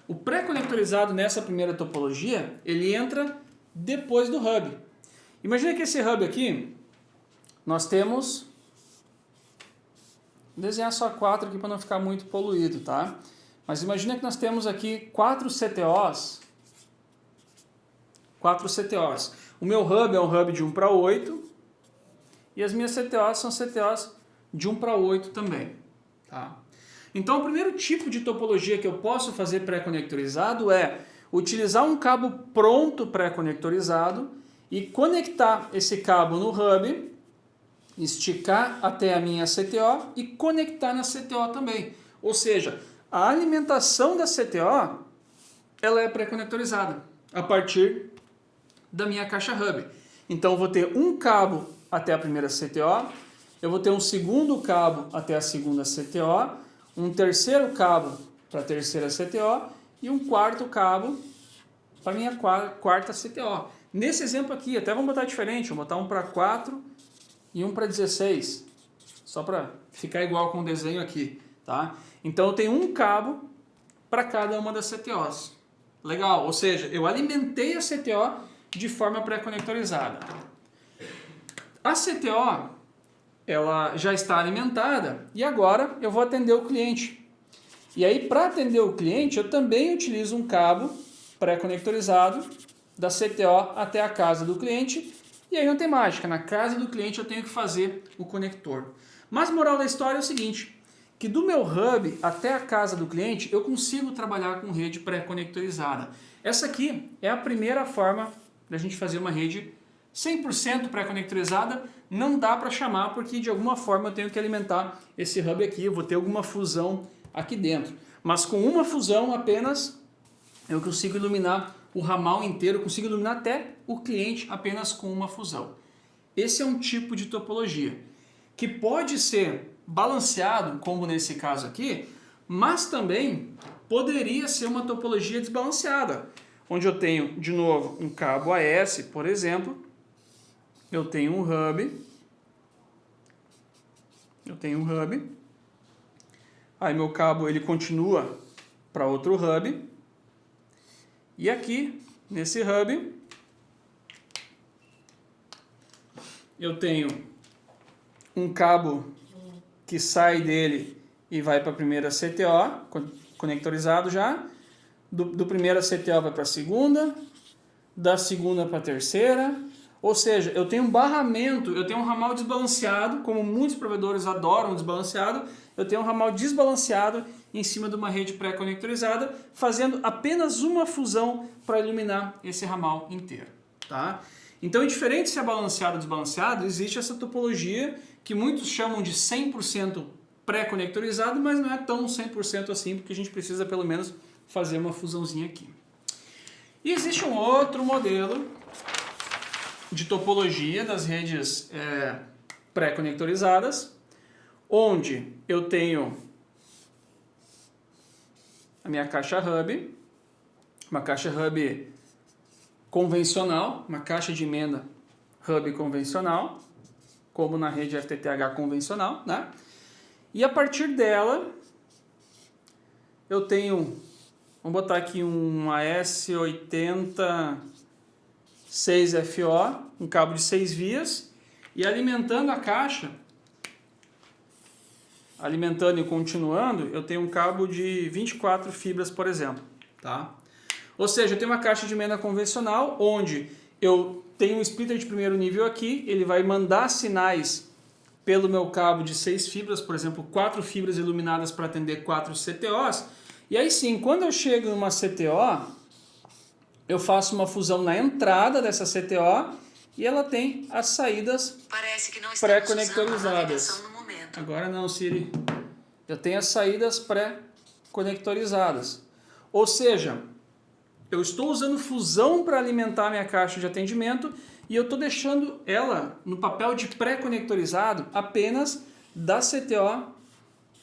O pré-conectorizado nessa primeira topologia, ele entra depois do hub. Imagina que esse hub aqui, nós temos... Vou desenhar só 4 aqui para não ficar muito poluído, tá? Mas imagina que nós temos aqui 4 CTOs. 4 CTOs. O meu hub é um hub de 1 para 8. E as minhas CTOs são CTOs de 1 para 8 também. Tá? Então o primeiro tipo de topologia que eu posso fazer pré-conectorizado é utilizar um cabo pronto pré-conectorizado e conectar esse cabo no hub, esticar até a minha CTO e conectar na CTO também. Ou seja, a alimentação da CTO ela é pré-conectorizada a partir da minha caixa hub. Então eu vou ter um cabo até a primeira CTO, eu vou ter um segundo cabo até a segunda CTO, um terceiro cabo para a terceira CTO e um quarto cabo para a minha quarta CTO. Nesse exemplo aqui, até vamos botar diferente, vou botar um para 4 e um para 16, só para ficar igual com o desenho aqui, tá? Então eu tenho um cabo para cada uma das CTOs. Legal, ou seja, eu alimentei a CTO de forma pré-conectorizada. A CTO, ela já está alimentada e agora eu vou atender o cliente. E aí, para atender o cliente, eu também utilizo um cabo pré-conectorizado da CTO até a casa do cliente. E aí não tem mágica, na casa do cliente eu tenho que fazer o conector. Mas moral da história é o seguinte, que do meu hub até a casa do cliente eu consigo trabalhar com rede pré-conectorizada. Essa aqui é a primeira forma da gente fazer uma rede 100% pré-conectorizada. Não dá para chamar porque de alguma forma eu tenho que alimentar esse hub aqui, eu vou ter alguma fusão aqui dentro. Mas com uma fusão apenas eu consigo iluminar o ramal inteiro, eu consigo iluminar até o cliente apenas com uma fusão. Esse é um tipo de topologia que pode ser balanceado, como nesse caso aqui, mas também poderia ser uma topologia desbalanceada, onde eu tenho, de novo, um cabo AS, por exemplo, eu tenho um hub, aí meu cabo ele continua para outro hub, e aqui, nesse hub, eu tenho um cabo que sai dele e vai para a primeira CTO, conectorizado já. Do primeira CTO vai para a segunda, da segunda para a terceira. Ou seja, eu tenho um barramento, eu tenho um ramal desbalanceado, como muitos provedores adoram desbalanceado, eu tenho um ramal desbalanceado em cima de uma rede pré-conectorizada, fazendo apenas uma fusão para iluminar esse ramal inteiro. Tá? Então, indiferente se é balanceado ou desbalanceado, existe essa topologia que muitos chamam de 100% pré-conectorizado, mas não é tão 100% assim, porque a gente precisa pelo menos fazer uma fusãozinha aqui. E existe um outro modelo de topologia das redes pré-conectorizadas, onde eu tenho a minha caixa hub, uma caixa hub convencional, uma caixa de emenda hub convencional, como na rede FTTH convencional, né? E a partir dela, eu tenho, vamos botar aqui uma S80 6FO, um cabo de 6 vias, e alimentando a caixa, alimentando e continuando, eu tenho um cabo de 24 fibras, por exemplo. Tá? Ou seja, eu tenho uma caixa de emenda convencional, onde eu tenho um splitter de primeiro nível aqui, ele vai mandar sinais pelo meu cabo de 6 fibras, por exemplo, 4 fibras iluminadas para atender 4 CTOs, e aí sim, quando eu chego em uma CTO, eu faço uma fusão na entrada dessa CTO e ela tem as saídas pré-conectorizadas. Agora não, Siri. Eu tenho as saídas pré-conectorizadas. Ou seja, eu estou usando fusão para alimentar minha caixa de atendimento e eu estou deixando ela no papel de pré-conectorizado apenas da CTO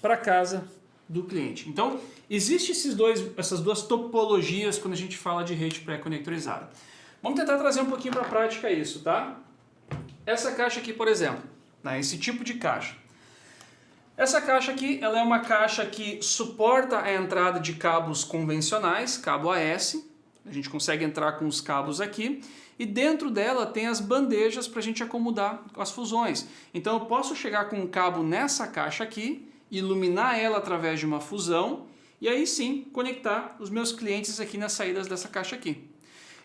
para casa do cliente. Então, existem essas duas topologias quando a gente fala de rede pré-conectorizada. Vamos tentar trazer um pouquinho para a prática isso, tá? Essa caixa aqui, por exemplo, né, esse tipo de caixa. Essa caixa aqui, ela é uma caixa que suporta a entrada de cabos convencionais, cabo AS. A gente consegue entrar com os cabos aqui. E dentro dela tem as bandejas para a gente acomodar as fusões. Então eu posso chegar com um cabo nessa caixa aqui, iluminar ela através de uma fusão e aí sim conectar os meus clientes aqui nas saídas dessa caixa aqui.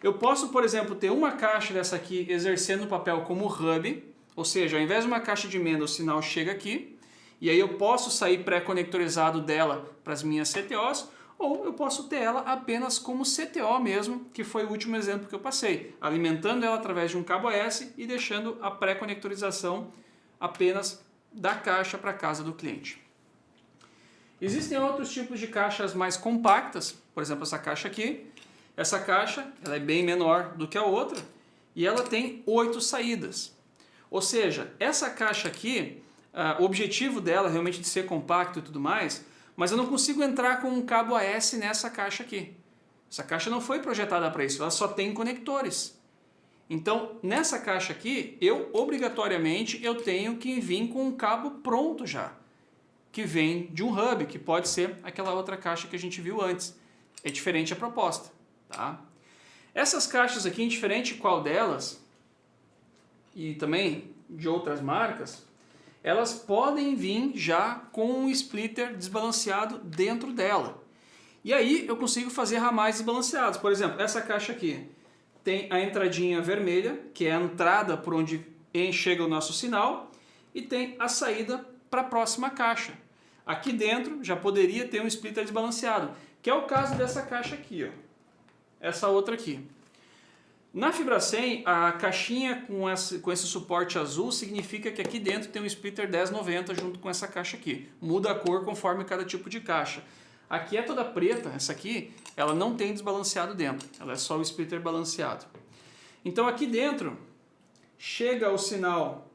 Eu posso, por exemplo, ter uma caixa dessa aqui exercendo o papel como hub, ou seja, ao invés de uma caixa de emenda, o sinal chega aqui e aí eu posso sair pré-conectorizado dela para as minhas CTOs, ou eu posso ter ela apenas como CTO mesmo, que foi o último exemplo que eu passei, alimentando ela através de um cabo AS e deixando a pré-conectorização apenas da caixa para a casa do cliente. Existem outros tipos de caixas mais compactas, por exemplo essa caixa aqui. Essa caixa ela é bem menor do que a outra e ela tem 8 saídas. Ou seja, essa caixa aqui, o objetivo dela é realmente de ser compacto e tudo mais, mas eu não consigo entrar com um cabo AS nessa caixa aqui. Essa caixa não foi projetada para isso, ela só tem conectores. Então, nessa caixa aqui, obrigatoriamente eu tenho que vir com um cabo pronto já, que vem de um hub, que pode ser aquela outra caixa que a gente viu antes. É diferente a proposta. Tá? Essas caixas aqui, indiferente qual delas, e também de outras marcas, elas podem vir já com um splitter desbalanceado dentro dela. E aí eu consigo fazer ramais desbalanceados. Por exemplo, essa caixa aqui tem a entradinha vermelha, que é a entrada por onde chega o nosso sinal, e tem a saída para a próxima caixa. Aqui dentro já poderia ter um splitter desbalanceado, que é o caso dessa caixa aqui, ó. Essa outra aqui. Na FibraSem, a caixinha com esse suporte azul significa que aqui dentro tem um splitter 1090 junto com essa caixa aqui. Muda a cor conforme cada tipo de caixa. Aqui é toda preta, essa aqui, ela não tem desbalanceado dentro, ela é só o splitter balanceado. Então aqui dentro, chega o sinal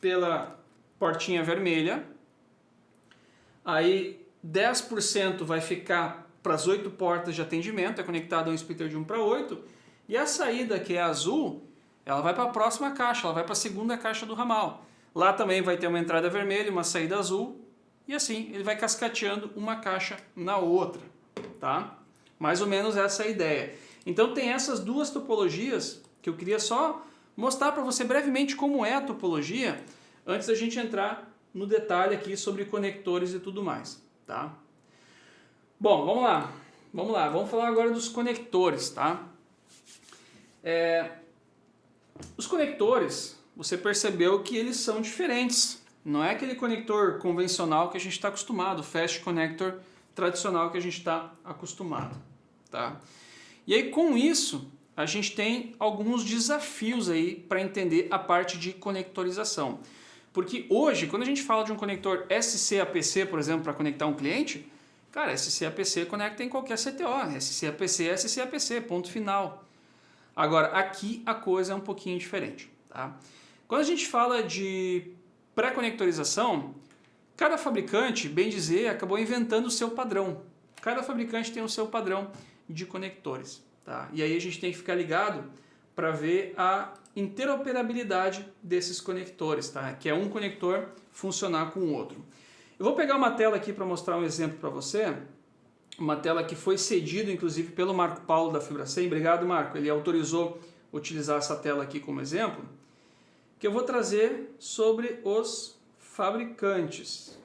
pela portinha vermelha, aí 10% vai ficar para as 8 portas de atendimento, é conectado a um splitter de 1 para 8, e a saída, que é azul, ela vai para a próxima caixa, ela vai para a segunda caixa do ramal. Lá também vai ter uma entrada vermelha, uma saída azul, e assim ele vai cascateando uma caixa na outra. Tá? Mais ou menos essa é a ideia. Então tem essas duas topologias que eu queria só mostrar para você brevemente como é a topologia, antes da gente entrar no detalhe aqui sobre conectores e tudo mais, tá? Bom, vamos lá, vamos falar agora dos conectores, tá? Os conectores, você percebeu que eles são diferentes, não é aquele conector convencional que a gente está acostumado, fast connector tradicional que a gente está acostumado, tá? E aí com isso, a gente tem alguns desafios aí para entender a parte de conectorização. Porque hoje, quando a gente fala de um conector SC-APC, por exemplo, para conectar um cliente, cara, SC-APC conecta em qualquer CTO, SC-APC é SC-APC, ponto final. Agora, aqui a coisa é um pouquinho diferente, tá? Quando a gente fala de pré-conectorização, cada fabricante, bem dizer, acabou inventando o seu padrão. Cada fabricante tem o seu padrão de conectores, tá? E aí a gente tem que ficar ligado para ver a interoperabilidade desses conectores, tá? Que é um conector funcionar com o outro. Eu vou pegar uma tela aqui para mostrar um exemplo para você, uma tela que foi cedida inclusive pelo Marco Paulo da FibraSem. Obrigado, Marco, ele autorizou utilizar essa tela aqui como exemplo, que eu vou trazer sobre os fabricantes,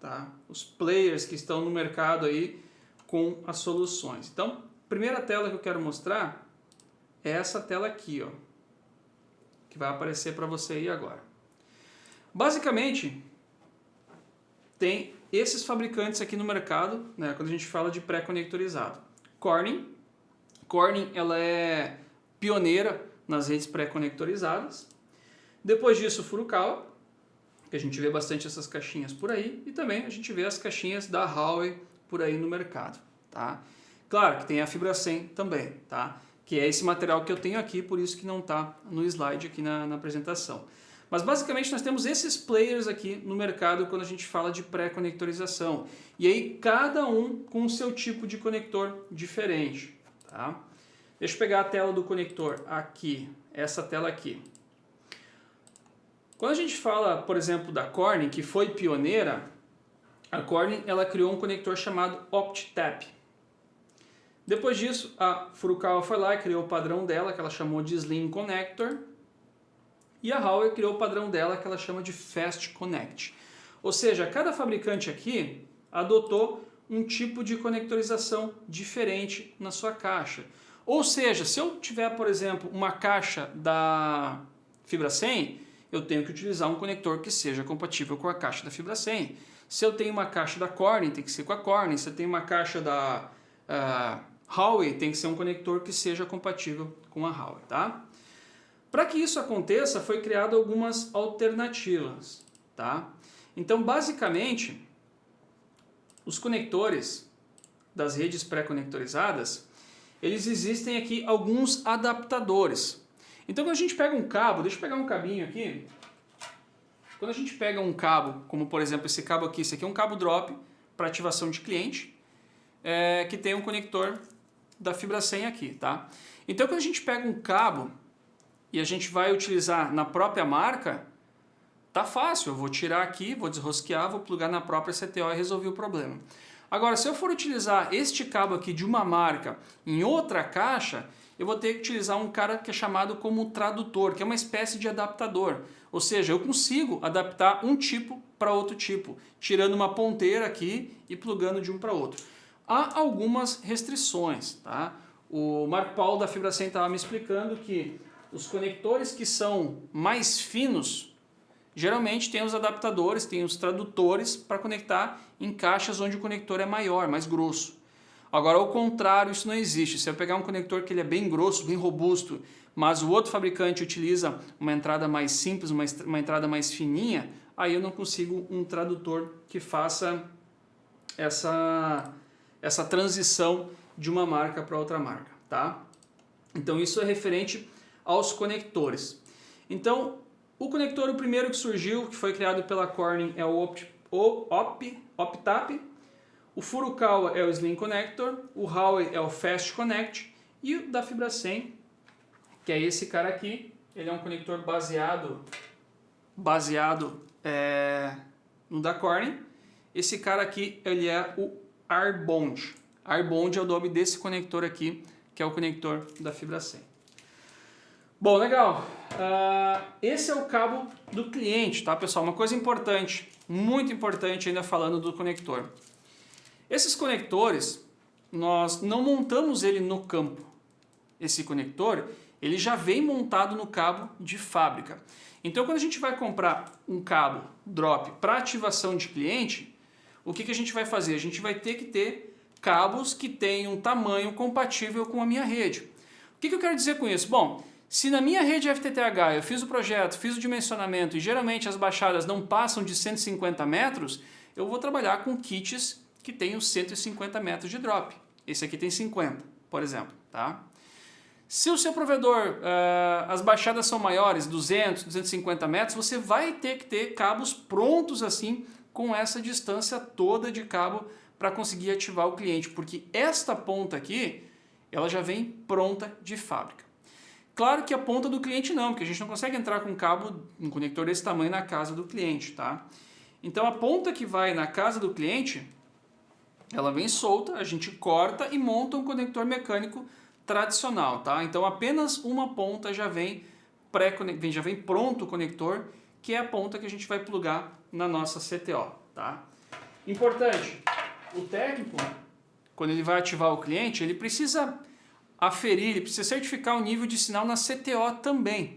tá? Os players que estão no mercado aí com as soluções. Então, a primeira tela que eu quero mostrar é essa tela aqui, ó, que vai aparecer para você aí agora. Basicamente, tem esses fabricantes aqui no mercado, né, quando a gente fala de pré-conectorizado. Corning, ela é pioneira nas redes pré-conectorizadas. Depois disso, Furukawa, que a gente vê bastante essas caixinhas por aí, e também a gente vê as caixinhas da Huawei por aí no mercado, tá? Claro que tem a FibraSem também, tá? Que é esse material que eu tenho aqui, por isso que não está no slide aqui na apresentação. Mas basicamente nós temos esses players aqui no mercado quando a gente fala de pré-conectorização. E aí cada um com o seu tipo de conector diferente, tá? Deixa eu pegar a tela do conector aqui, essa tela aqui. Quando a gente fala, por exemplo, da Corning, que foi pioneira, a Corning ela criou um conector chamado OptiTap. Depois disso, a Furukawa foi lá e criou o padrão dela, que ela chamou de Slim Connector. E a Huawei criou o padrão dela, que ela chama de Fast Connect. Ou seja, cada fabricante aqui adotou um tipo de conectorização diferente na sua caixa. Ou seja, se eu tiver, por exemplo, uma caixa da FibraSem, eu tenho que utilizar um conector que seja compatível com a caixa da FibraSem. Se eu tenho uma caixa da Corning, tem que ser com a Corning. Se eu tenho uma caixa da Huawei, tem que ser um conector que seja compatível com a Huawei, tá? Para que isso aconteça, foi criado algumas alternativas, tá? Então, basicamente, os conectores das redes pré-conectorizadas, eles existem aqui alguns adaptadores. Então, quando a gente pega um cabo, deixa eu pegar um cabinho aqui. Quando a gente pega um cabo, como por exemplo esse cabo aqui, esse aqui é um cabo drop para ativação de cliente, que tem um conector da FibraSem aqui, tá? Então, quando a gente pega um cabo e a gente vai utilizar na própria marca, tá fácil, eu vou tirar aqui, vou desrosquear, vou plugar na própria CTO e resolver o problema. Agora, se eu for utilizar este cabo aqui de uma marca em outra caixa, eu vou ter que utilizar um cara que é chamado como tradutor, que é uma espécie de adaptador. Ou seja, eu consigo adaptar um tipo para outro tipo, tirando uma ponteira aqui e plugando de um para outro. Há algumas restrições, tá? O Marco Paulo da FibraSem estava me explicando que os conectores que são mais finos, geralmente tem os adaptadores, tem os tradutores para conectar em caixas onde o conector é maior, mais grosso. Agora, ao contrário, isso não existe. Se eu pegar um conector que ele é bem grosso, bem robusto, mas o outro fabricante utiliza uma entrada mais simples, uma entrada mais fininha, aí eu não consigo um tradutor que faça essa transição de uma marca para outra marca, tá? Então, isso é referente aos conectores. Então, o conector, o primeiro que surgiu, que foi criado pela Corning, é o OptiTap. O Furukawa é o Slim Connector, o Huawei é o Fast Connect e o da FibraSem, que é esse cara aqui, ele é um conector baseado no da Corning. Esse cara aqui, ele é o Arbond. Arbond é o nome desse conector aqui, que é o conector da FibraSem. Bom, legal. esse é o cabo do cliente, tá, pessoal? Uma coisa importante, muito importante ainda falando do conector. Esses conectores, nós não montamos ele no campo. Esse conector, ele já vem montado no cabo de fábrica. Então, quando a gente vai comprar um cabo drop para ativação de cliente, o que a gente vai fazer? A gente vai ter que ter cabos que tenham um tamanho compatível com a minha rede. O que eu quero dizer com isso? Bom, se na minha rede FTTH eu fiz o projeto, fiz o dimensionamento e geralmente as baixadas não passam de 150 metros, eu vou trabalhar com kits que tenham 150 metros de drop. Esse aqui tem 50, por exemplo, tá? Se o seu provedor, as baixadas são maiores, 200, 250 metros, você vai ter que ter cabos prontos assim, com essa distância toda de cabo para conseguir ativar o cliente, porque esta ponta aqui, ela já vem pronta de fábrica. Claro que a ponta do cliente não, porque a gente não consegue entrar com um cabo, um conector desse tamanho na casa do cliente, tá? Então a ponta que vai na casa do cliente, ela vem solta, a gente corta e monta um conector mecânico tradicional, tá? Então apenas uma ponta já vem pronto o conector, que é a ponta que a gente vai plugar na nossa CTO, tá? Importante, o técnico, quando ele vai ativar o cliente, ele precisa aferir, ele precisa certificar o nível de sinal na CTO também.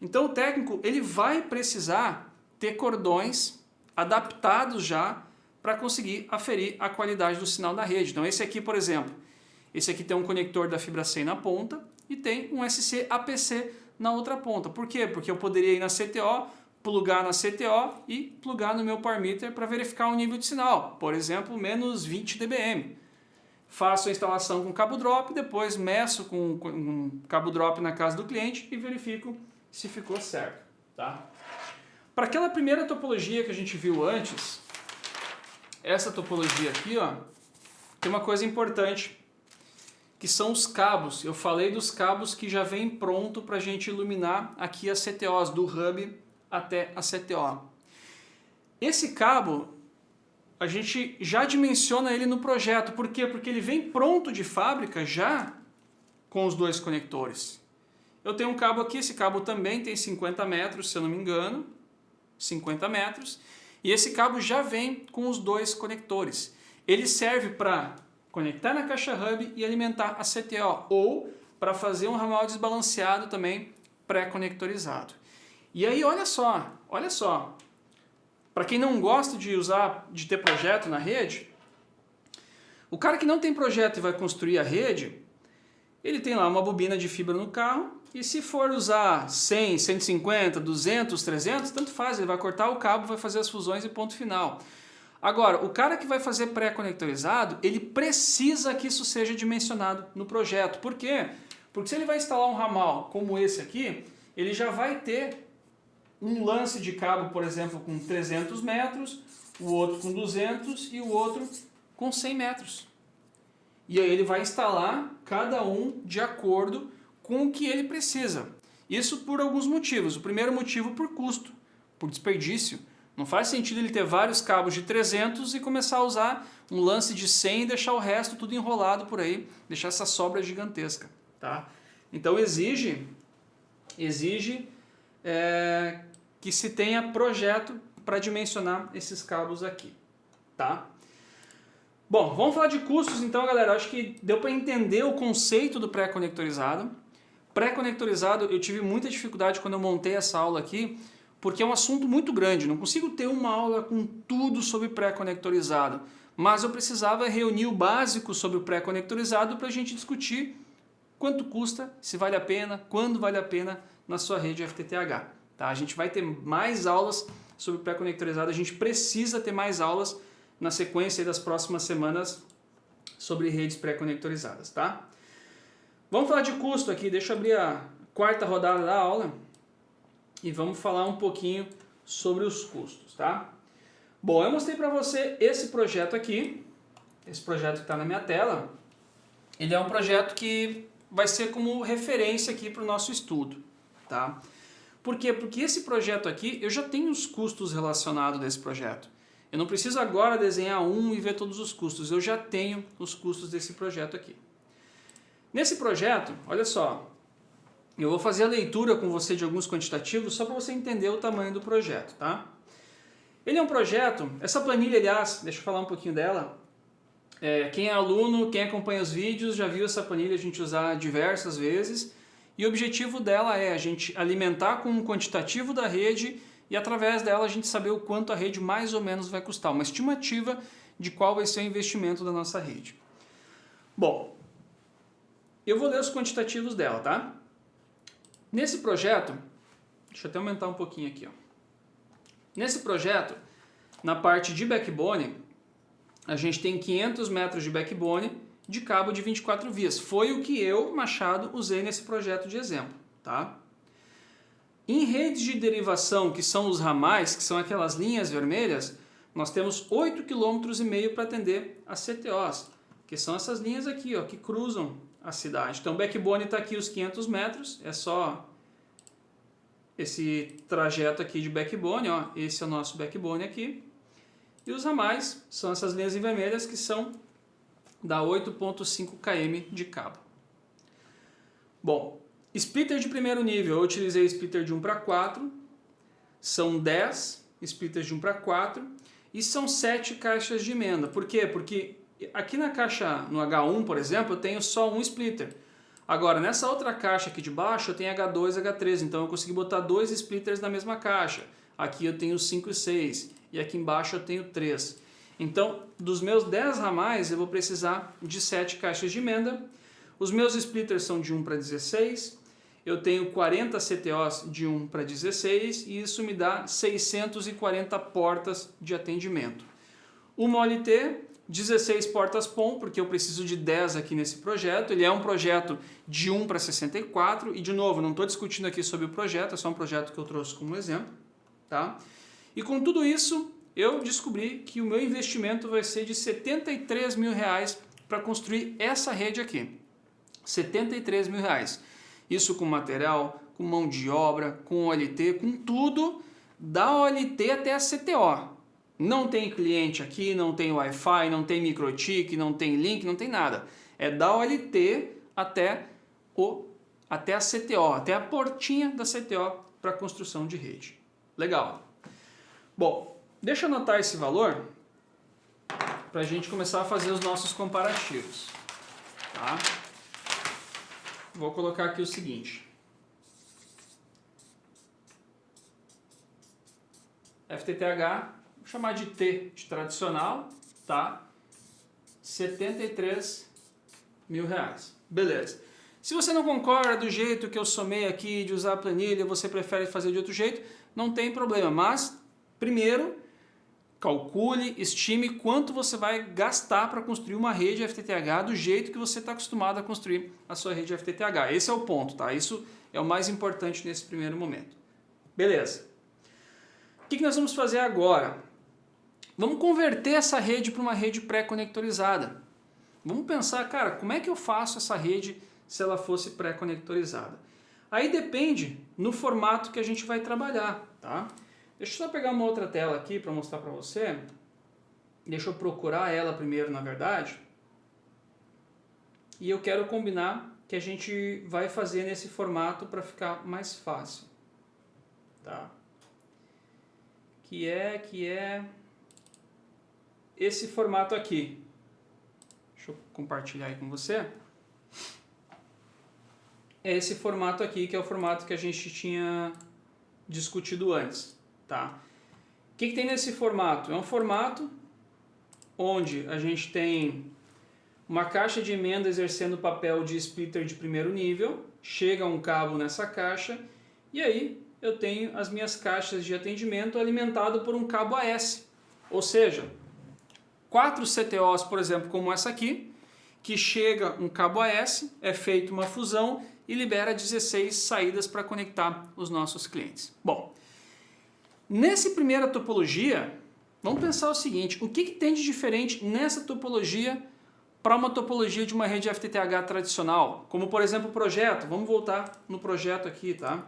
Então o técnico, ele vai precisar ter cordões adaptados já para conseguir aferir a qualidade do sinal da rede. Então esse aqui, por exemplo, esse aqui tem um conector da fibra 100 na ponta e tem um SC APC na outra ponta. Por quê? Porque eu poderia ir na CTO, plugar na CTO e plugar no meu power meter para verificar o nível de sinal. Por exemplo, menos 20 dBm. Faço a instalação com cabo drop, depois meço com um cabo drop na casa do cliente e verifico se ficou certo, tá? Para aquela primeira topologia que a gente viu antes, essa topologia aqui, ó, tem uma coisa importante, que são os cabos. Eu falei dos cabos que já vem pronto para a gente iluminar aqui as CTOs, do hub até a CTO. Esse cabo, a gente já dimensiona ele no projeto. Por quê? Porque ele vem pronto de fábrica já com os dois conectores. Eu tenho um cabo aqui, esse cabo também tem 50 metros, se eu não me engano, 50 metros, e esse cabo já vem com os dois conectores. Ele serve para conectar na caixa hub e alimentar a CTO, ou para fazer um ramal desbalanceado também pré-conectorizado. E aí olha só, para quem não gosta de ter projeto na rede, o cara que não tem projeto e vai construir a rede, ele tem lá uma bobina de fibra no carro e se for usar 100, 150, 200, 300, tanto faz, ele vai cortar o cabo, vai fazer as fusões e ponto final. Agora, o cara que vai fazer pré-conectorizado, ele precisa que isso seja dimensionado no projeto. Por quê? Porque se ele vai instalar um ramal como esse aqui, ele já vai ter um lance de cabo, por exemplo, com 300 metros, o outro com 200 e o outro com 100 metros. E aí ele vai instalar cada um de acordo com o que ele precisa. Isso por alguns motivos. O primeiro motivo por custo, por desperdício. Não faz sentido ele ter vários cabos de 300 e começar a usar um lance de 100 e deixar o resto tudo enrolado por aí, deixar essa sobra gigantesca, tá? Então exige que se tenha projeto para dimensionar esses cabos aqui, tá? Bom, vamos falar de custos então, galera. Acho que deu para entender o conceito do pré-conectorizado. Pré-conectorizado eu tive muita dificuldade quando eu montei essa aula aqui, porque é um assunto muito grande, não consigo ter uma aula com tudo sobre pré-conectorizado, mas eu precisava reunir o básico sobre o pré-conectorizado para a gente discutir quanto custa, se vale a pena, quando vale a pena na sua rede FTTH. Tá? A gente vai ter mais aulas sobre pré-conectorizado, a gente precisa ter mais aulas na sequência das próximas semanas sobre redes pré-conectorizadas. Tá? Vamos falar de custo aqui, deixa eu abrir a quarta rodada da aula. E vamos falar um pouquinho sobre os custos, tá? Bom, eu mostrei para você esse projeto aqui, esse projeto que está na minha tela. Ele é um projeto que vai ser como referência aqui para o nosso estudo, tá? Por quê? Porque esse projeto aqui, eu já tenho os custos relacionados desse projeto. Eu não preciso agora desenhar um e ver todos os custos, eu já tenho os custos desse projeto aqui. Nesse projeto, olha só, Eu vou fazer a leitura com você de alguns quantitativos só para você entender o tamanho do projeto, tá? Ele é um projeto, essa planilha, aliás, deixa eu falar um pouquinho dela. Quem é aluno, quem acompanha os vídeos, já viu essa planilha a gente usar diversas vezes. E o objetivo dela é a gente alimentar com um quantitativo da rede e através dela a gente saber o quanto a rede mais ou menos vai custar. Uma estimativa de qual vai ser o investimento da nossa rede. Bom, eu vou ler os quantitativos dela, tá? Nesse projeto, deixa eu até aumentar um pouquinho aqui, ó. Nesse projeto, na parte de backbone, a gente tem 500 metros de backbone de cabo de 24 vias. Foi o que eu, Machado, usei nesse projeto de exemplo, tá? Em redes de derivação, que são os ramais, que são aquelas linhas vermelhas, nós temos 8,5 km para atender as CTOs, que são essas linhas aqui, ó, que cruzam a cidade. Então, o backbone está aqui os 500 metros, é só esse trajeto aqui de backbone, ó, esse é o nosso backbone aqui. E os ramais são essas linhas em vermelhas que são da 8,5 km de cabo. Bom, splitter de primeiro nível, eu utilizei splitter de 1 para 4, são 10 splitters de 1 para 4 e são 7 caixas de emenda. Por quê? Porque aqui na caixa, no H1, por exemplo, eu tenho só um splitter. Agora, nessa outra caixa aqui de baixo, eu tenho H2 e H3, então eu consegui botar 2 splitters na mesma caixa. Aqui eu tenho 5 e 6, e aqui embaixo eu tenho 3. Então, dos meus 10 ramais, eu vou precisar de 7 caixas de emenda. Os meus splitters são de 1 para 16, eu tenho 40 CTOs de 1 para 16, e isso me dá 640 portas de atendimento. Uma OLT, 16 portas POM, porque eu preciso de 10 aqui nesse projeto. Ele é um projeto de 1 para 64, e de novo, não estou discutindo aqui sobre o projeto, é só um projeto que eu trouxe como exemplo, tá? E com tudo isso, eu descobri que o meu investimento vai ser de R$73 mil para construir essa rede aqui. R$73 mil. Isso com material, com mão de obra, com OLT, com tudo, da OLT até a CTO. Não tem cliente aqui, não tem Wi-Fi, não tem microtik, não tem link, não tem nada. É da OLT até a CTO, até a portinha da CTO para construção de rede. Legal. Bom, deixa eu anotar esse valor para a gente começar a fazer os nossos comparativos. Tá? Vou colocar aqui o seguinte. FTTH, vou chamar de T de tradicional, tá? R$73 mil. Beleza. Se você não concorda do jeito que eu somei aqui, de usar a planilha, você prefere fazer de outro jeito, não tem problema. Mas, primeiro, calcule, estime quanto você vai gastar para construir uma rede FTTH do jeito que você está acostumado a construir a sua rede FTTH. Esse é o ponto, tá? Isso é o mais importante nesse primeiro momento. Beleza. O que nós vamos fazer agora? Vamos converter essa rede para uma rede pré-conectorizada. Vamos pensar, cara, como é que eu faço essa rede se ela fosse pré-conectorizada? Aí depende no formato que a gente vai trabalhar, tá? Deixa eu só pegar uma outra tela aqui para mostrar para você. Deixa eu procurar ela primeiro, na verdade. E eu quero combinar que a gente vai fazer nesse formato para ficar mais fácil, tá? Que é esse formato aqui. Deixa eu compartilhar aí com você. É esse formato aqui, que é o formato que a gente tinha discutido antes, tá? O que tem nesse formato? É um formato onde a gente tem uma caixa de emenda exercendo o papel de splitter de primeiro nível, chega um cabo nessa caixa, e aí eu tenho as minhas caixas de atendimento alimentado por um cabo AS. Ou seja, 4 CTOs, por exemplo, como essa aqui, que chega um cabo AS, é feita uma fusão e libera 16 saídas para conectar os nossos clientes. Bom, nessa primeira topologia, vamos pensar o seguinte, o que tem de diferente nessa topologia para uma topologia de uma rede FTTH tradicional? Como, por exemplo, o projeto. Vamos voltar no projeto aqui, tá?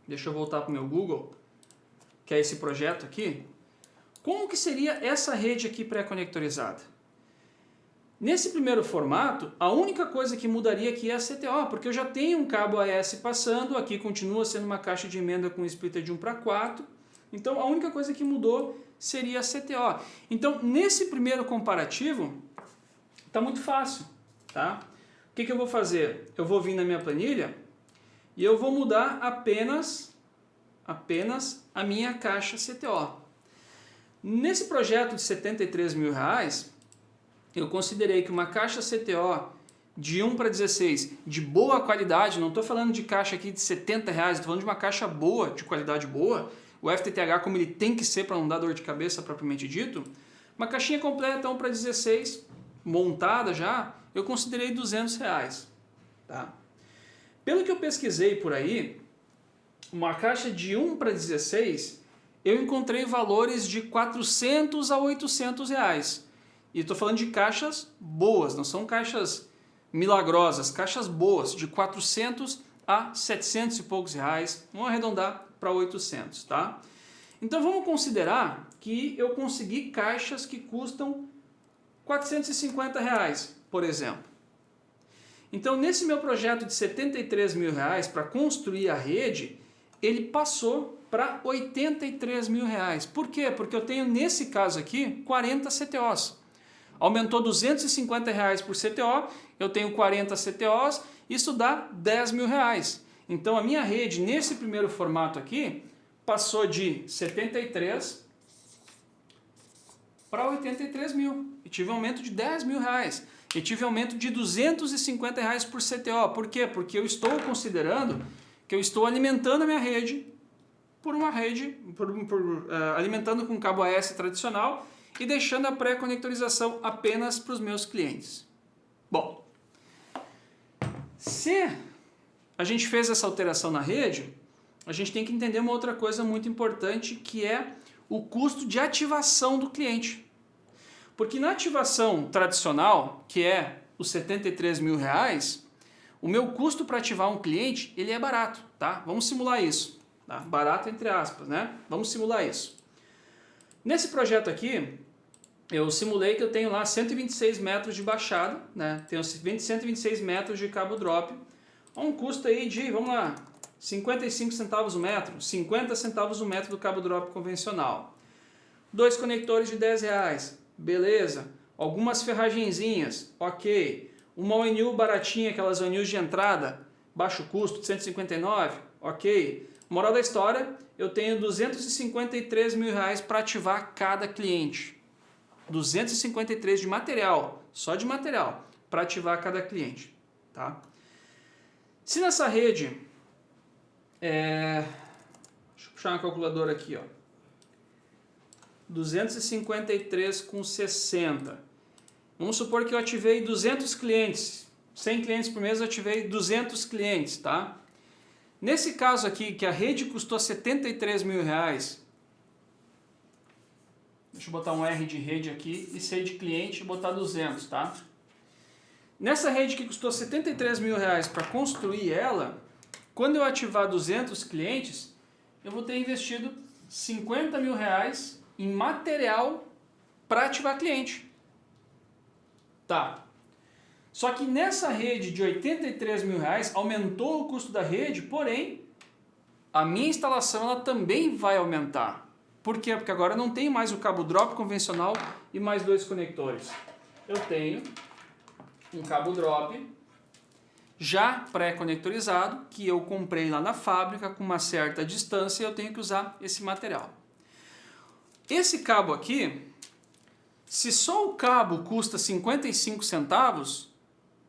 Deixa eu voltar para o meu Google, que é esse projeto aqui. Como que seria essa rede aqui pré-conectorizada? Nesse primeiro formato, a única coisa que mudaria aqui é a CTO, porque eu já tenho um cabo AS passando, aqui continua sendo uma caixa de emenda com splitter de 1:4, então a única coisa que mudou seria a CTO. Então, nesse primeiro comparativo, está muito fácil, tá? O que eu vou fazer? Eu vou vir na minha planilha e eu vou mudar apenas a minha caixa CTO. Nesse projeto de R$73 mil, eu considerei que uma caixa CTO de 1:16 de boa qualidade, não estou falando de caixa aqui de R$70, estou falando de uma caixa boa, de qualidade boa, o FTTH como ele tem que ser para não dar dor de cabeça propriamente dito, uma caixinha completa 1:16, montada já, eu considerei R$200. Tá? Pelo que eu pesquisei por aí, uma caixa de 1:16, eu encontrei valores de R$400 a R$800. E estou falando de caixas boas, não são caixas milagrosas, caixas boas, de 400 a 700 e poucos reais, vamos arredondar para 800, tá? Então vamos considerar que eu consegui caixas que custam R$450, por exemplo. Então nesse meu projeto de R$73 mil para construir a rede, ele passou para R$83 mil. Por quê? Porque eu tenho nesse caso aqui 40 CTOs. Aumentou R$250 por CTO, eu tenho 40 CTOs, isso dá R$10 mil. Então a minha rede nesse primeiro formato aqui passou de 73 para 83 mil. E tive um aumento de R$10 mil. E tive um aumento de R$250 por CTO. Por quê? Porque eu estou considerando que eu estou alimentando a minha rede por uma rede, alimentando com cabo AS tradicional e deixando a pré-conectorização apenas para os meus clientes. Bom, se a gente fez essa alteração na rede, a gente tem que entender uma outra coisa muito importante, que é o custo de ativação do cliente. Porque na ativação tradicional, que é os R$73 mil, o meu custo para ativar um cliente, ele é barato, tá? Vamos simular isso, tá? Barato entre aspas, né? Vamos simular isso. Nesse projeto aqui, eu simulei que eu tenho lá 126 metros de baixada, né? Tenho 126 metros de cabo drop, a um custo aí de, vamos lá, 55 centavos o metro, 50 centavos o metro do cabo drop convencional. 2 conectores de R$10, beleza. Algumas ferragenzinhas, ok. Uma ONU baratinha, aquelas ONUs de entrada, baixo custo, de 159, ok. Moral da história, eu tenho R$253 mil para ativar cada cliente. 253 de material, só de material, para ativar cada cliente. Tá? Se nessa rede, deixa eu puxar uma calculadora aqui, ó, 253 com 60. Vamos supor que eu ativei 200 clientes, 100 clientes por mês, eu ativei 200 clientes, tá? Nesse caso aqui, que a rede custou R$73 mil, deixa eu botar um R de rede aqui e C de cliente e botar 200, tá? Nessa rede que custou R$73 mil para construir ela, quando eu ativar 200 clientes, eu vou ter investido R$50 mil em material para ativar cliente. Tá. Só que nessa rede de R$83 mil aumentou o custo da rede, porém a minha instalação ela também vai aumentar. Por quê? Porque agora eu não tenho mais o cabo drop convencional e mais 2 conectores. Eu tenho um cabo drop já pré-conectorizado, que eu comprei lá na fábrica com uma certa distância e eu tenho que usar esse material. Esse cabo aqui, se só o cabo custa 55 centavos,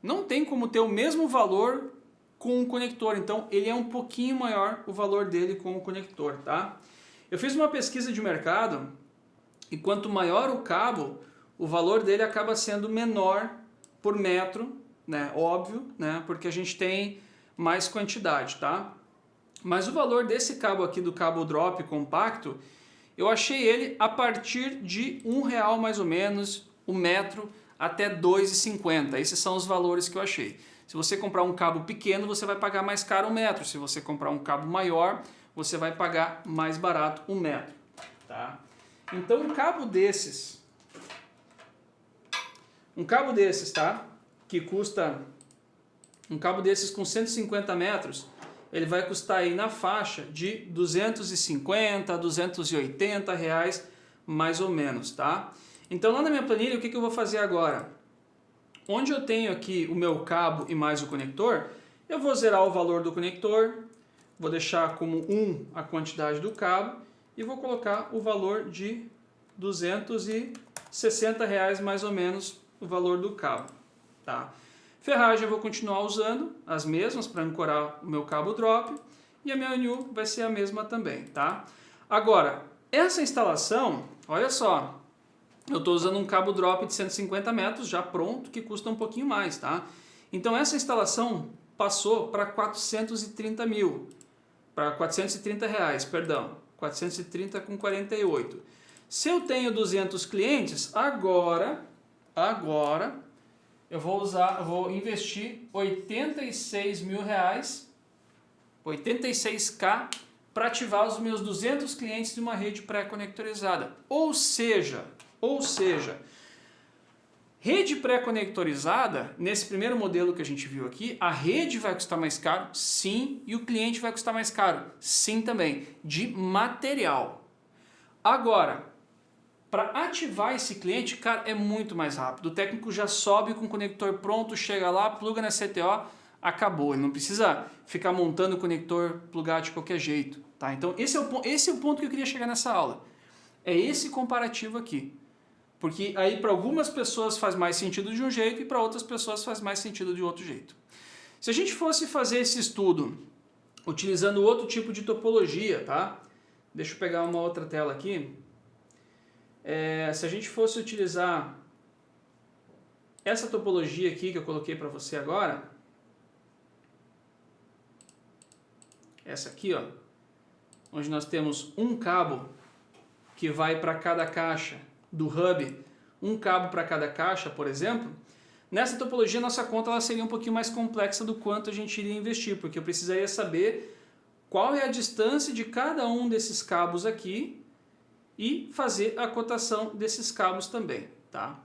não tem como ter o mesmo valor com o conector. Então ele é um pouquinho maior o valor dele com o conector, tá? Eu fiz uma pesquisa de mercado e quanto maior o cabo, o valor dele acaba sendo menor por metro, né? Óbvio, né? Porque a gente tem mais quantidade, tá? Mas o valor desse cabo aqui, do cabo drop compacto, eu achei ele a partir de R$1 mais ou menos o metro até R$2,50. Esses são os valores que eu achei. Se você comprar um cabo pequeno, você vai pagar mais caro um metro. Se você comprar um cabo maior, você vai pagar mais barato um metro. Tá? Então um cabo desses um cabo desses, tá? Que custa, um cabo desses com 150 metros, ele vai custar aí na faixa de 250 a 280 reais, mais ou menos, tá? Então lá na minha planilha, o que eu vou fazer agora? Onde eu tenho aqui o meu cabo e mais o conector, eu vou zerar o valor do conector, vou deixar como 1 a quantidade do cabo e vou colocar o valor de 260 reais mais ou menos o valor do cabo, tá? Ferragem eu vou continuar usando as mesmas para ancorar o meu cabo drop e a minha ONU vai ser a mesma também, tá? Agora, essa instalação, olha só, eu estou usando um cabo drop de 150 metros já pronto, que custa um pouquinho mais, tá? Então essa instalação passou para 430 mil, para 430 reais, perdão, 430,48. Se eu tenho 200 clientes, agora eu vou investir 86 mil reais, 86k, para ativar os meus 200 clientes de uma rede pré-conectorizada. Ou seja, rede pré-conectorizada, nesse primeiro modelo que a gente viu aqui, a rede vai custar mais caro? Sim. E o cliente vai custar mais caro? Sim também. De material. Agora, para ativar esse cliente, cara, é muito mais rápido. O técnico já sobe com o conector pronto, chega lá, pluga na CTO, acabou. Ele não precisa ficar montando o conector plugado de qualquer jeito, tá? Então esse é o ponto que eu queria chegar nessa aula. É esse comparativo aqui. Porque aí para algumas pessoas faz mais sentido de um jeito e para outras pessoas faz mais sentido de outro jeito. Se a gente fosse fazer esse estudo utilizando outro tipo de topologia, tá? Deixa eu pegar uma outra tela aqui. Se a gente fosse utilizar essa topologia aqui que eu coloquei para você agora, essa aqui, ó, onde nós temos um cabo que vai para cada caixa do hub, um cabo para cada caixa, por exemplo, nessa topologia nossa conta ela seria um pouquinho mais complexa do quanto a gente iria investir, porque eu precisaria saber qual é a distância de cada um desses cabos aqui e fazer a cotação desses cabos também, tá?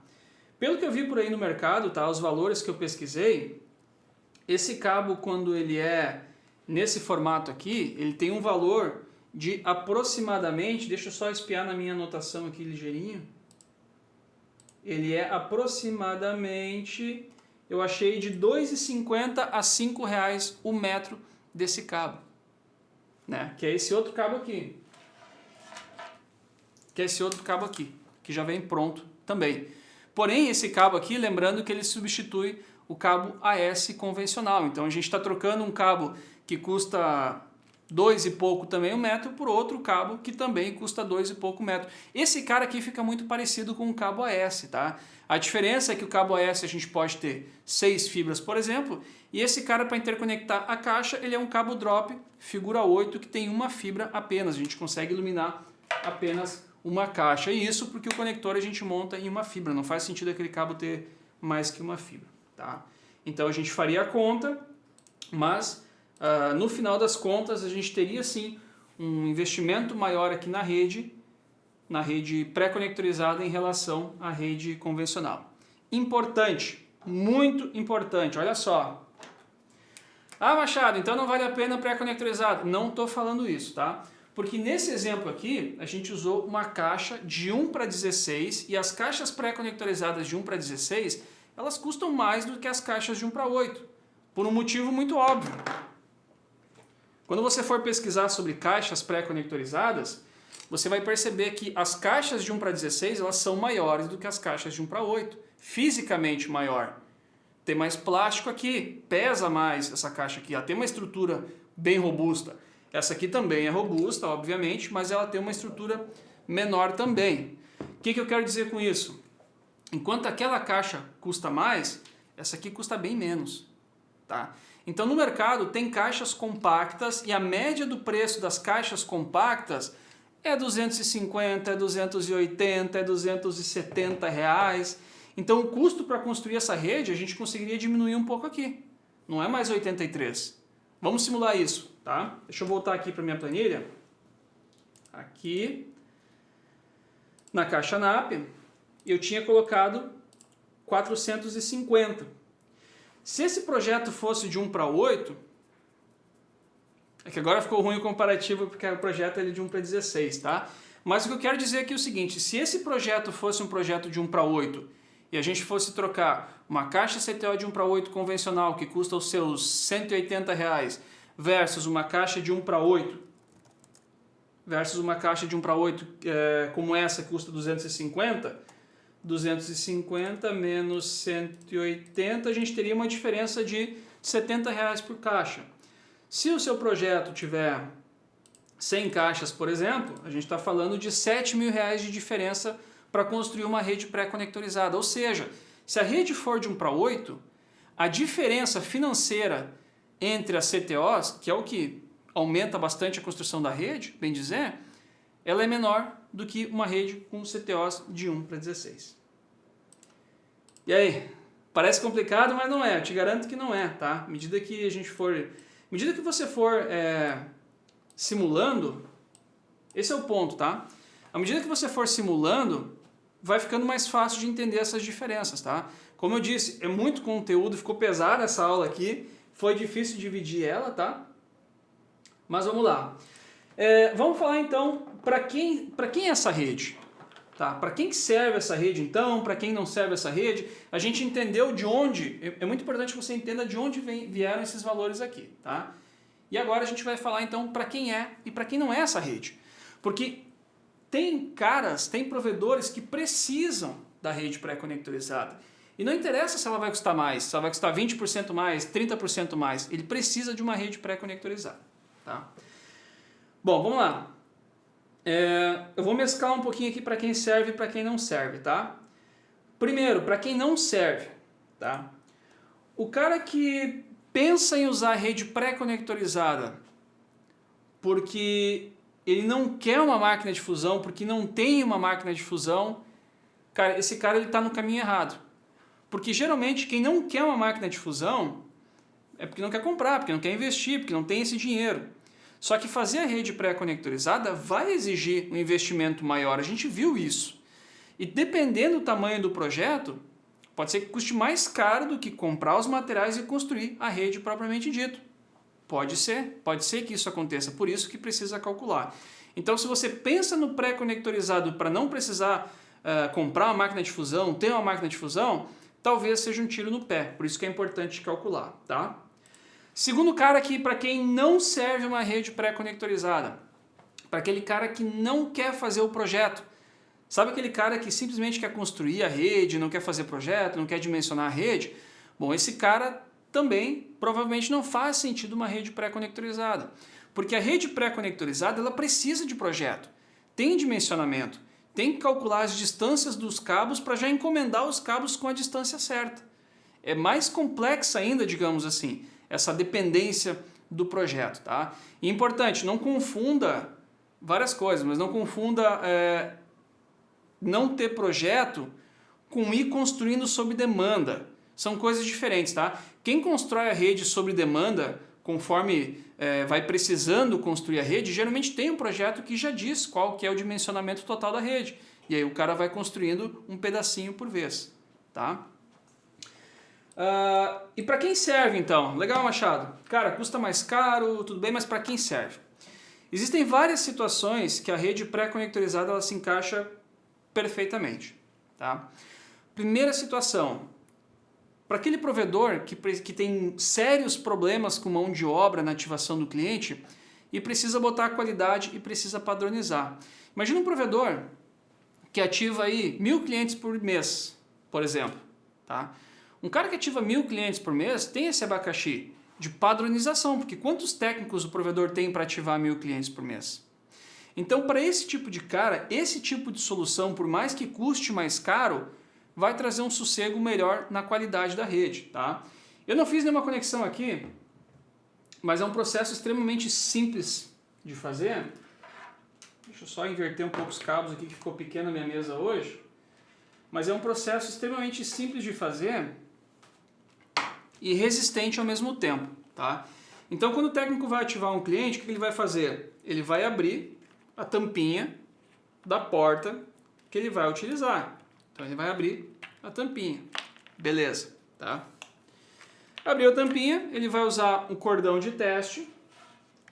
Pelo que eu vi por aí no mercado, tá, os valores que eu pesquisei, esse cabo quando ele é nesse formato aqui, ele tem um valor de aproximadamente, deixa eu só espiar na minha anotação aqui ligeirinho, ele é aproximadamente, eu achei de R$ 2,50 a R$ 5,00 o metro desse cabo, né? Que é esse outro cabo aqui. Que já vem pronto também. Porém, esse cabo aqui, lembrando que ele substitui o cabo AS convencional. Então a gente está trocando um cabo que custa 2 e pouco também o metro por outro cabo que também custa 2 e pouco metro. Esse cara aqui fica muito parecido com o cabo AS, tá? A diferença é que o cabo AS a gente pode ter 6 fibras, por exemplo, e esse cara para interconectar a caixa, ele é um cabo drop figura 8 que tem uma fibra apenas. A gente consegue iluminar apenas uma caixa. E isso porque o conector a gente monta em uma fibra. Não faz sentido aquele cabo ter mais que uma fibra, tá? Então a gente faria a conta, mas no final das contas a gente teria sim um investimento maior aqui na rede pré-conectorizada em relação à rede convencional. Importante, muito importante, olha só. Ah, Machado, então não vale a pena pré-conectorizado. Não estou falando isso, tá? Porque nesse exemplo aqui, a gente usou uma caixa de 1 para 16 e as caixas pré-conectorizadas de 1 para 16, elas custam mais do que as caixas de 1 para 8, por um motivo muito óbvio. Quando você for pesquisar sobre caixas pré-conectorizadas, você vai perceber que as caixas de 1 para 16 elas são maiores do que as caixas de 1 para 8, fisicamente maior. Tem mais plástico aqui, pesa mais essa caixa aqui, ela tem uma estrutura bem robusta. Essa aqui também é robusta, obviamente, mas ela tem uma estrutura menor também. O que eu quero dizer com isso? Enquanto aquela caixa custa mais, essa aqui custa bem menos, tá? Então no mercado tem caixas compactas e a média do preço das caixas compactas é 250, é 280, é 270 reais. Então o custo para construir essa rede a gente conseguiria diminuir um pouco aqui. Não é mais 83. Vamos simular isso, tá? Deixa eu voltar aqui para minha planilha. Aqui na caixa NAP eu tinha colocado 450. Se esse projeto fosse de 1 para 8, é que agora ficou ruim o comparativo porque o projeto é de 1 para 16, tá? Mas o que eu quero dizer aqui é o seguinte, se esse projeto fosse um projeto de 1 para 8 e a gente fosse trocar uma caixa CTO de 1 para 8 convencional que custa os seus R$180 versus uma caixa de 1 para 8 versus uma caixa de 1 para 8 como essa que custa 250, 250 menos 180, a gente teria uma diferença de R$70 por caixa. Se o seu projeto tiver 100 caixas, por exemplo, a gente está falando de R$7.000 de diferença para construir uma rede pré-conectorizada. Ou seja, se a rede for de 1 para 8, a diferença financeira entre as CTOs, que é o que aumenta bastante a construção da rede, bem dizer, ela é menor do que uma rede com CTOs de 1 para 16. E aí? Parece complicado, mas não é. Eu te garanto que não é, tá? À medida que você for simulando, esse é o ponto, tá? À medida que você for simulando, vai ficando mais fácil de entender essas diferenças, tá? Como eu disse, é muito conteúdo, ficou pesada essa aula aqui, foi difícil dividir ela, tá? Mas vamos lá. Vamos falar então para quem é essa rede? Tá? Para quem serve essa rede então? Para quem não serve essa rede? A gente entendeu de onde, é muito importante que você entenda de onde vieram esses valores aqui, tá? E agora a gente vai falar então para quem é e para quem não é essa rede. Porque tem provedores que precisam da rede pré-conectorizada. E não interessa se ela vai custar mais, se ela vai custar 20% mais, 30% mais, ele precisa de uma rede pré-conectorizada. Tá? Bom, vamos lá. Eu vou mesclar um pouquinho aqui para quem serve e para quem não serve, tá? Primeiro, para quem não serve, tá? O cara que pensa em usar a rede pré-conectorizada porque ele não quer uma máquina de fusão, porque não tem uma máquina de fusão, cara, esse cara está no caminho errado. Porque geralmente quem não quer uma máquina de fusão é porque não quer comprar, porque não quer investir, porque não tem esse dinheiro. Só que fazer a rede pré-conectorizada vai exigir um investimento maior, a gente viu isso. E dependendo do tamanho do projeto, pode ser que custe mais caro do que comprar os materiais e construir a rede propriamente dito. Pode ser que isso aconteça, por isso que precisa calcular. Então se você pensa no pré-conectorizado para não precisar comprar uma máquina de fusão, ter uma máquina de fusão, talvez seja um tiro no pé, por isso que é importante calcular, tá? Segundo cara aqui, para quem não serve uma rede pré-conectorizada, para aquele cara que não quer fazer o projeto, sabe aquele cara que simplesmente quer construir a rede, não quer fazer projeto, não quer dimensionar a rede? Bom, esse cara também provavelmente não faz sentido uma rede pré-conectorizada, porque a rede pré-conectorizada ela precisa de projeto, tem dimensionamento, tem que calcular as distâncias dos cabos para já encomendar os cabos com a distância certa. É mais complexa ainda, digamos assim, essa dependência do projeto, tá? E importante, não confunda várias coisas, mas não confunda não ter projeto com ir construindo sob demanda. São coisas diferentes, tá? Quem constrói a rede sob demanda, conforme vai precisando construir a rede, geralmente tem um projeto que já diz qual que é o dimensionamento total da rede. E aí o cara vai construindo um pedacinho por vez, tá? E para quem serve então? Legal, Machado? Cara, custa mais caro, tudo bem, mas para quem serve? Existem várias situações que a rede pré-conectorizada ela se encaixa perfeitamente, tá? Primeira situação, para aquele provedor que tem sérios problemas com mão de obra na ativação do cliente e precisa botar qualidade e precisa padronizar. Imagina um provedor que ativa aí 1.000 clientes por mês, por exemplo, tá? Um cara que ativa 1.000 clientes por mês tem esse abacaxi de padronização, porque quantos técnicos o provedor tem para ativar 1.000 clientes por mês? Então, para esse tipo de cara, esse tipo de solução, por mais que custe mais caro, vai trazer um sossego melhor na qualidade da rede, tá? Eu não fiz nenhuma conexão aqui, mas é um processo extremamente simples de fazer. Deixa eu só inverter um pouco os cabos aqui, que ficou pequena a minha mesa hoje. Mas é um processo extremamente simples de fazer e resistente ao mesmo tempo, tá? Então, quando o técnico vai ativar um cliente, o que ele vai fazer? Ele vai abrir a tampinha da porta que ele vai utilizar. Então, ele vai abrir a tampinha. Beleza, tá? Abriu a tampinha, ele vai usar um cordão de teste,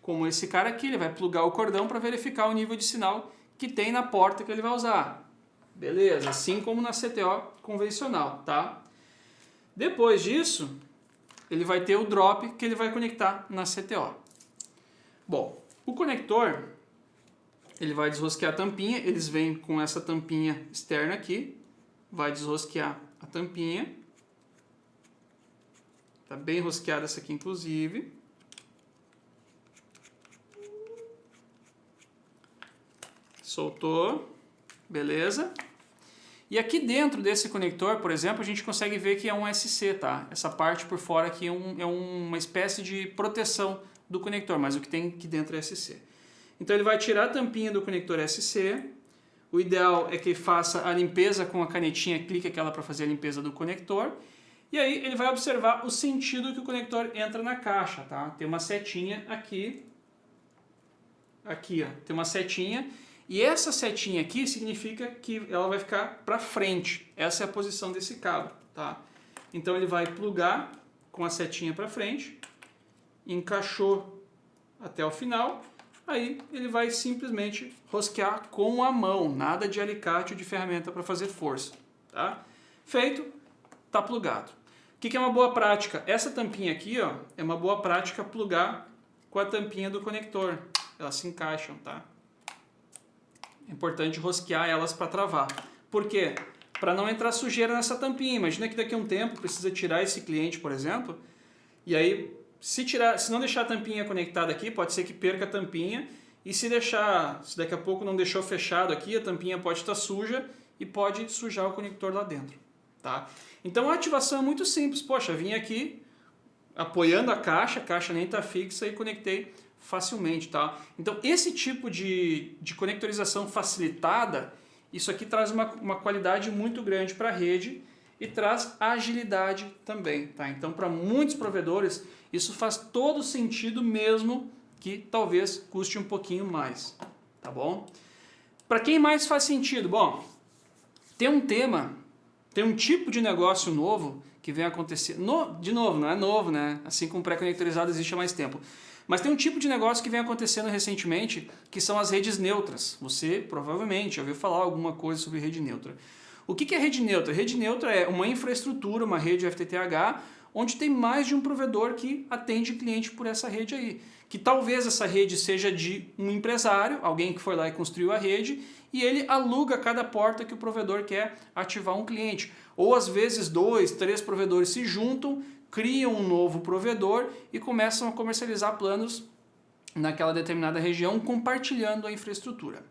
como esse cara aqui, ele vai plugar o cordão para verificar o nível de sinal que tem na porta que ele vai usar. Beleza, assim como na CTO convencional, tá? Depois disso, ele vai ter o drop que ele vai conectar na CTO. Bom, o conector, ele vai desrosquear a tampinha, eles vêm com essa tampinha externa aqui, vai desrosquear a tampinha. Tá bem rosqueada essa aqui, inclusive. Soltou. Beleza. E aqui dentro desse conector, por exemplo, a gente consegue ver que é um SC, tá? Essa parte por fora aqui é uma espécie de proteção do conector, mas o que tem aqui dentro é SC. Então ele vai tirar a tampinha do conector SC. O ideal é que faça a limpeza com a canetinha, clica aquela para fazer a limpeza do conector. E aí ele vai observar o sentido que o conector entra na caixa, tá? Tem uma setinha aqui. Aqui, ó, tem uma setinha. E essa setinha aqui significa que ela vai ficar para frente. Essa é a posição desse cabo, tá? Então ele vai plugar com a setinha para frente, encaixou até o final, aí ele vai simplesmente rosquear com a mão, nada de alicate ou de ferramenta para fazer força, tá? Feito, tá plugado. O que é uma boa prática? Essa tampinha aqui, ó, é uma boa prática plugar com a tampinha do conector. Elas se encaixam, tá? É importante rosquear elas para travar. Por quê? Para não entrar sujeira nessa tampinha. Imagina que daqui a um tempo precisa tirar esse cliente, por exemplo, e aí se não deixar a tampinha conectada aqui, pode ser que perca a tampinha, e se daqui a pouco não deixou fechado aqui, a tampinha pode estar suja e pode sujar o conector lá dentro, tá? Então a ativação é muito simples. Poxa, vim aqui apoiando a caixa nem está fixa e conectei facilmente, tá? Então esse tipo de conectorização facilitada, isso aqui traz uma qualidade muito grande para a rede e traz agilidade também, tá? Então para muitos provedores isso faz todo sentido, mesmo que talvez custe um pouquinho mais, tá bom? Para quem mais faz sentido? Bom, tem um tipo de negócio novo que vem acontecer, de novo, não é novo, né? Assim como pré-conectorizado existe há mais tempo. Mas tem um tipo de negócio que vem acontecendo recentemente, que são as redes neutras. Você provavelmente já ouviu falar alguma coisa sobre rede neutra. O que é rede neutra? Rede neutra é uma infraestrutura, uma rede FTTH, onde tem mais de um provedor que atende cliente por essa rede aí. Que talvez essa rede seja de um empresário, alguém que foi lá e construiu a rede, e ele aluga cada porta que o provedor quer ativar um cliente. Ou às vezes 2, 3 provedores se juntam, criam um novo provedor e começam a comercializar planos naquela determinada região, compartilhando a infraestrutura.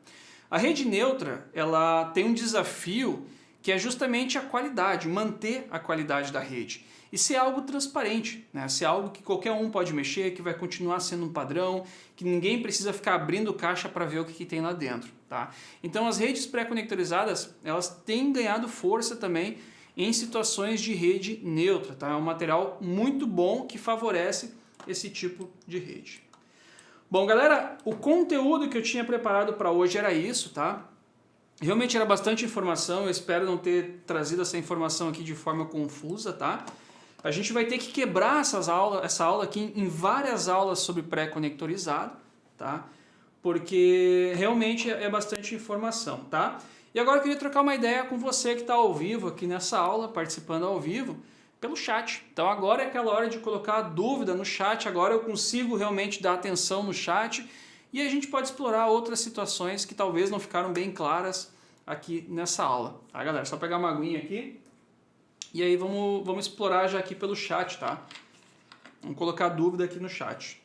A rede neutra, ela tem um desafio que é justamente a qualidade, manter a qualidade da rede. E ser algo transparente, né? Ser algo que qualquer um pode mexer, que vai continuar sendo um padrão, que ninguém precisa ficar abrindo caixa para ver o que tem lá dentro, tá? Então as redes pré-conectorizadas, elas têm ganhado força também em situações de rede neutra, tá? É um material muito bom que favorece esse tipo de rede. Bom, galera, o conteúdo que eu tinha preparado para hoje era isso, tá? Realmente era bastante informação, eu espero não ter trazido essa informação aqui de forma confusa, tá? A gente vai ter que quebrar essa aula aqui em várias aulas sobre pré-conectorizado, tá? Porque realmente é bastante informação, tá? E agora eu queria trocar uma ideia com você que está ao vivo aqui nessa aula, participando ao vivo, pelo chat. Então agora é aquela hora de colocar a dúvida no chat, agora eu consigo realmente dar atenção no chat e a gente pode explorar outras situações que talvez não ficaram bem claras aqui nessa aula. Tá, galera? Só pegar uma aguinha aqui e aí vamos explorar já aqui pelo chat, tá? Vamos colocar a dúvida aqui no chat.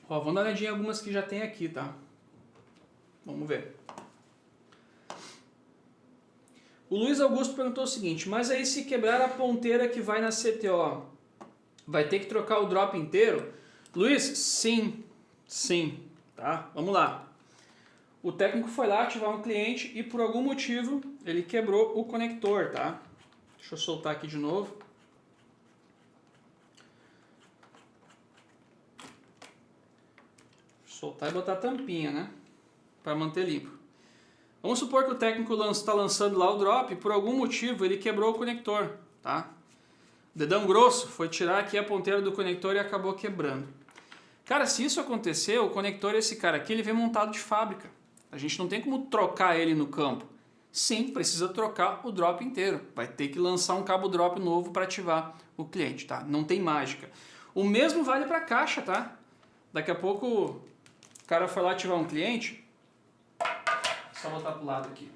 Ó, vamos dar uma olhadinha em algumas que já tem aqui, tá? Vamos ver. O Luiz Augusto perguntou o seguinte, mas aí se quebrar a ponteira que vai na CTO, vai ter que trocar o drop inteiro? Luiz, sim, tá? Vamos lá. O técnico foi lá ativar um cliente e por algum motivo ele quebrou o conector, tá? Deixa eu soltar aqui de novo. Soltar e botar a tampinha, né? Para manter limpo. Vamos supor que o técnico está lançando lá o drop e por algum motivo ele quebrou o conector, tá? Dedão grosso foi tirar aqui a ponteira do conector e acabou quebrando. Cara, se isso acontecer, o conector, esse cara aqui, ele vem montado de fábrica. A gente não tem como trocar ele no campo. Sim, precisa trocar o drop inteiro. Vai ter que lançar um cabo drop novo para ativar o cliente, tá? Não tem mágica. O mesmo vale para a caixa, tá? Daqui a pouco o cara foi lá ativar um cliente. Só botar pro lado aqui.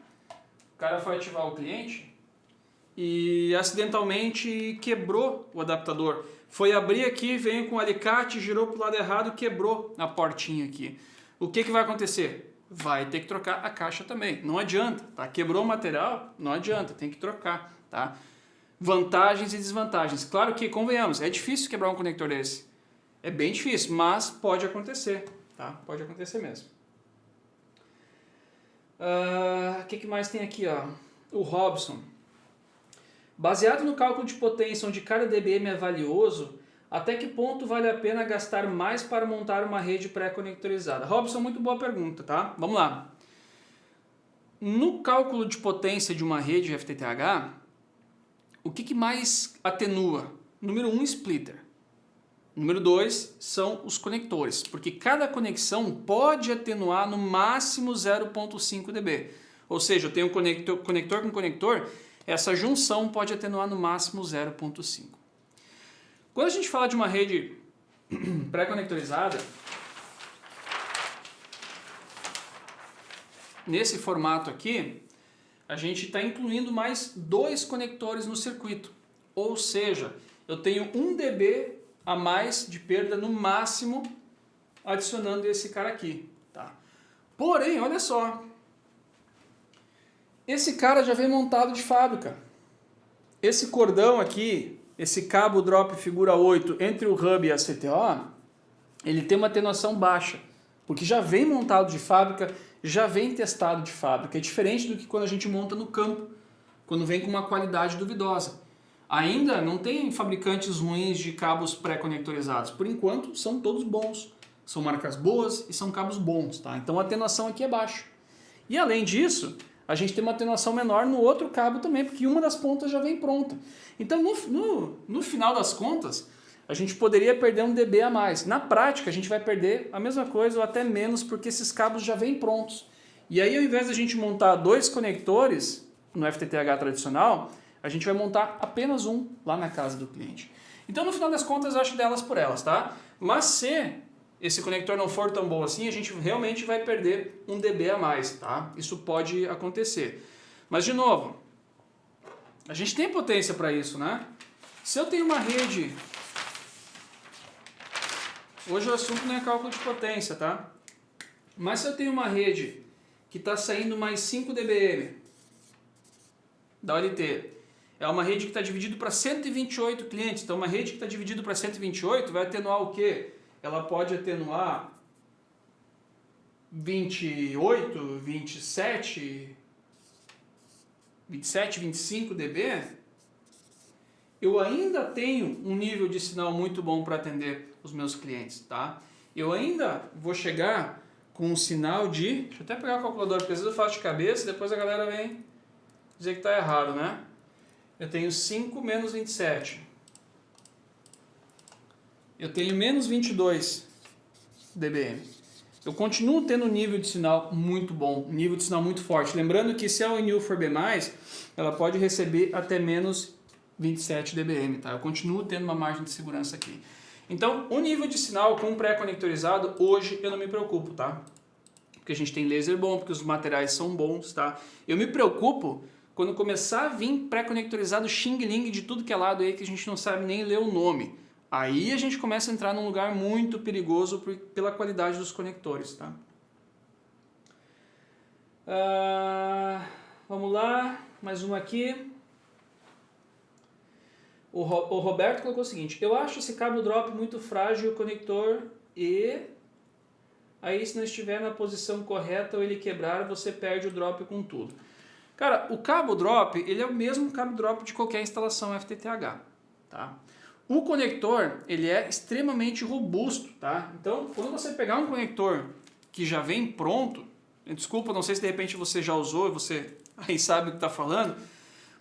O cara foi ativar o cliente e acidentalmente quebrou o adaptador. Foi abrir aqui, veio com o alicate, girou pro lado errado, quebrou a portinha aqui. O que vai acontecer? Vai ter que trocar a caixa também. Não adianta, tá? Quebrou o material, não adianta, tem que trocar, tá? Vantagens e desvantagens. Claro que, convenhamos, é difícil quebrar um conector desse. É bem difícil, mas pode acontecer, tá? Pode acontecer mesmo. O que mais tem aqui, ó? O Robson. Baseado no cálculo de potência onde cada dBm é valioso, até que ponto vale a pena gastar mais para montar uma rede pré-conectorizada? Robson, muito boa pergunta, tá? Vamos lá. No cálculo de potência de uma rede FTTH, o que mais atenua? Número 1, splitter. Número 2 são os conectores, porque cada conexão pode atenuar no máximo 0,5 dB. Ou seja, eu tenho conector com conector, essa junção pode atenuar no máximo 0,5. Quando a gente fala de uma rede pré-conectorizada, nesse formato aqui, a gente está incluindo mais 2 conectores no circuito. Ou seja, eu tenho 1 dB a mais de perda no máximo adicionando esse cara aqui. Tá? Porém, olha só, esse cara já vem montado de fábrica. Esse cordão aqui, esse cabo drop figura 8 entre o hub e a CTO, ele tem uma atenuação baixa, porque já vem montado de fábrica, já vem testado de fábrica. É diferente do que quando a gente monta no campo, quando vem com uma qualidade duvidosa. Ainda não tem fabricantes ruins de cabos pré-conectorizados. Por enquanto, são todos bons. São marcas boas e são cabos bons, tá? Então a atenuação aqui é baixa. E além disso, a gente tem uma atenuação menor no outro cabo também, porque uma das pontas já vem pronta. Então, no final das contas, a gente poderia perder 1 dB a mais. Na prática, a gente vai perder a mesma coisa ou até menos, porque esses cabos já vêm prontos. E aí, ao invés de a gente montar 2 conectores no FTTH tradicional, a gente vai montar apenas um lá na casa do cliente. Então, no final das contas, eu acho delas por elas, tá? Mas se esse conector não for tão bom assim, a gente realmente vai perder 1 dB a mais, tá? Isso pode acontecer. Mas, de novo, a gente tem potência para isso, né? Se eu tenho uma rede... Hoje o assunto não é cálculo de potência, tá? Mas se eu tenho uma rede que está saindo mais 5 dBm da OLT, é uma rede que está dividida para 128 clientes. Então, uma rede que está dividida para 128 vai atenuar o quê? Ela pode atenuar 28, 27, 25 dB. Eu ainda tenho um nível de sinal muito bom para atender os meus clientes, tá? Eu ainda vou chegar com um sinal de... Deixa eu até pegar o calculador, porque às vezes eu faço de cabeça e depois a galera vem dizer que está errado, né? Eu tenho 5 menos 27. Eu tenho menos 22 dBm. Eu continuo tendo um nível de sinal muito bom, um nível de sinal muito forte. Lembrando que se a ONU for B+, ela pode receber até menos 27 dBm, tá? Eu continuo tendo uma margem de segurança aqui. Então, o nível de sinal com pré-conectorizado, hoje eu não me preocupo, tá? Porque a gente tem laser bom, porque os materiais são bons, tá? Eu me preocupo quando começar a vir pré-conectorizado xing-ling de tudo que é lado aí que a gente não sabe nem ler o nome. Aí a gente começa a entrar num lugar muito perigoso pela qualidade dos conectores, tá? Vamos lá, mais uma aqui. O Roberto colocou o seguinte: eu acho esse cabo drop muito frágil, o conector, e aí se não estiver na posição correta ou ele quebrar, você perde o drop com tudo. Cara, o cabo drop, ele é o mesmo cabo drop de qualquer instalação FTTH, tá? O conector, ele é extremamente robusto, tá? Então, quando você pegar um conector que já vem pronto, Desculpa, não sei se de repente você já usou, você aí sabe o que está falando,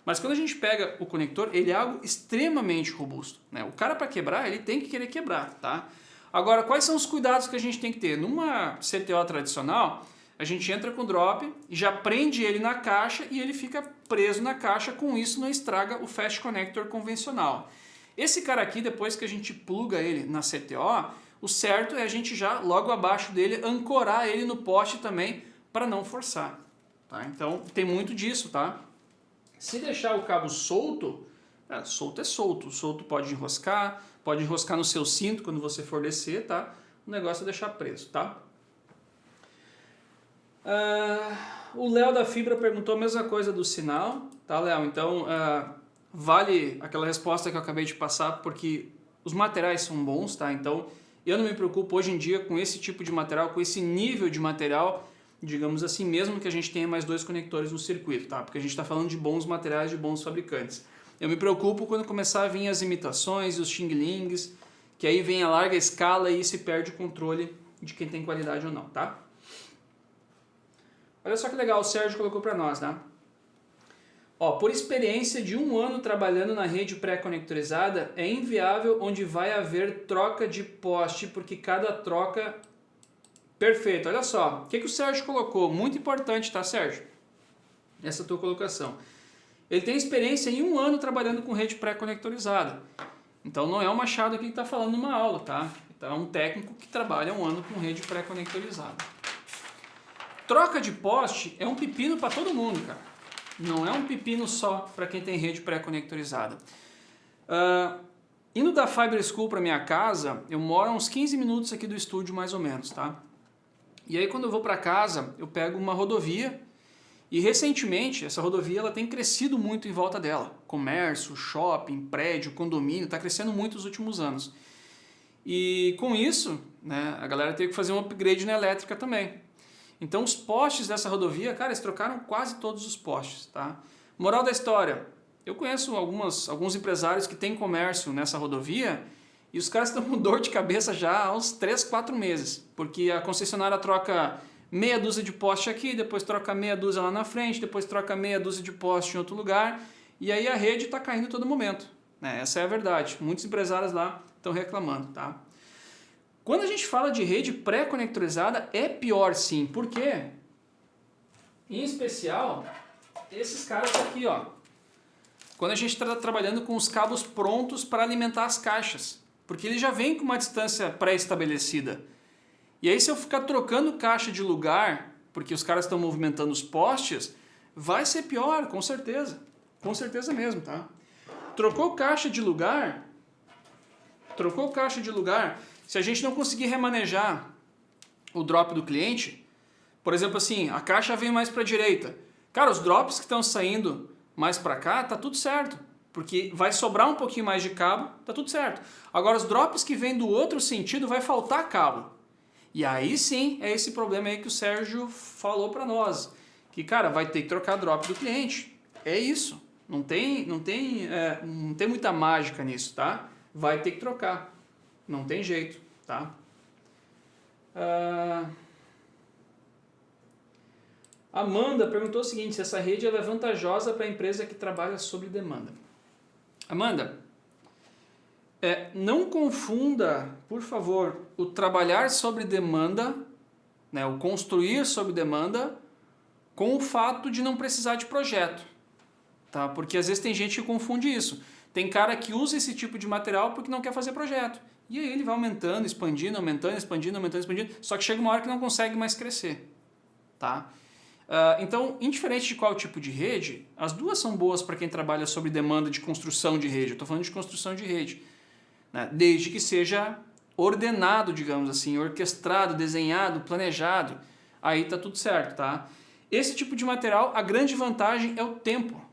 mas quando a gente pega o conector, ele é algo extremamente robusto, né? O cara para quebrar, ele tem que querer quebrar, tá? Agora, quais são os cuidados que a gente tem que ter? Numa CTO tradicional, a gente entra com o drop, já prende ele na caixa e ele fica preso na caixa, com isso não estraga o Fast Connector convencional. Esse cara aqui, depois que a gente pluga ele na CTO, o certo é a gente já, logo abaixo dele, ancorar ele no poste também, para não forçar. Tá? Então, tem muito disso, tá? Se deixar o cabo solto, solto é solto. O solto pode enroscar no seu cinto quando você for descer, tá? O negócio é deixar preso, tá? O Léo da Fibra perguntou a mesma coisa do sinal, tá, Léo? Então, vale aquela resposta que eu acabei de passar, porque os materiais são bons, tá? Então, eu não me preocupo hoje em dia com esse tipo de material, com esse nível de material, digamos assim, mesmo que a gente tenha mais 2 conectores no circuito, tá? Porque a gente está falando de bons materiais, de bons fabricantes. Eu me preocupo quando começar a vir as imitações e os xing-lings, que aí vem a larga escala e se perde o controle de quem tem qualidade ou não, tá? Olha só que legal, o Sérgio colocou para nós, tá? Ó, por experiência de 1 ano trabalhando na rede pré-conectorizada, é inviável onde vai haver troca de poste, porque cada troca... Perfeito, olha só, o que o Sérgio colocou? Muito importante, tá, Sérgio? Essa tua colocação. Ele tem experiência em 1 ano trabalhando com rede pré-conectorizada. Então não é o Machado aqui que está falando numa aula, tá? Então é um técnico que trabalha 1 ano com rede pré-conectorizada. Troca de poste é um pepino para todo mundo, cara. Não é um pepino só para quem tem rede pré-conectorizada. Indo da Fiber School para minha casa, eu moro a uns 15 minutos aqui do estúdio mais ou menos, tá? E aí quando eu vou para casa, eu pego uma rodovia e recentemente essa rodovia ela tem crescido muito em volta dela. Comércio, shopping, prédio, condomínio, está crescendo muito nos últimos anos. E com isso, né, a galera teve que fazer um upgrade na elétrica também. Então os postes dessa rodovia, cara, eles trocaram quase todos os postes, tá? Moral da história, eu conheço alguns empresários que têm comércio nessa rodovia e os caras estão com dor de cabeça já há uns 3, 4 meses, porque a concessionária troca meia dúzia de poste aqui, depois troca meia dúzia lá na frente, depois troca meia dúzia de poste em outro lugar, e aí a rede está caindo a todo momento, né? Essa é a verdade, muitos empresários lá estão reclamando, tá? Quando a gente fala de rede pré-conectorizada, é pior sim. Por quê? Em especial, esses caras aqui, ó. Quando a gente está trabalhando com os cabos prontos para alimentar as caixas. Porque ele já vem com uma distância pré-estabelecida. E aí se eu ficar trocando caixa de lugar, porque os caras estão movimentando os postes, vai ser pior, com certeza. Com certeza mesmo, tá? Trocou caixa de lugar... Se a gente não conseguir remanejar o drop do cliente, por exemplo assim, a caixa vem mais para a direita. Cara, os drops que estão saindo mais para cá, tá tudo certo. Porque vai sobrar um pouquinho mais de cabo, tá tudo certo. Agora os drops que vêm do outro sentido, vai faltar cabo. E aí sim, é esse problema aí que o Sérgio falou para nós. Que, cara, vai ter que trocar drop do cliente. É isso. Não tem muita mágica nisso, tá? Vai ter que trocar. Não tem jeito, tá? Amanda perguntou o seguinte, se essa rede ela é vantajosa para a empresa que trabalha sob demanda. Amanda, não confunda, por favor, o trabalhar sob demanda, né, o construir sob demanda, com o fato de não precisar de projeto. Tá? Porque às vezes tem gente que confunde isso. Tem cara que usa esse tipo de material porque não quer fazer projeto. E aí ele vai aumentando, expandindo, só que chega uma hora que não consegue mais crescer. Tá? Então, indiferente de qual tipo de rede, as duas são boas para quem trabalha sob demanda de construção de rede. Eu estou falando de construção de rede. Né? Desde que seja ordenado, digamos assim, orquestrado, desenhado, planejado. Aí está tudo certo. Tá? Esse tipo de material, a grande vantagem é o tempo.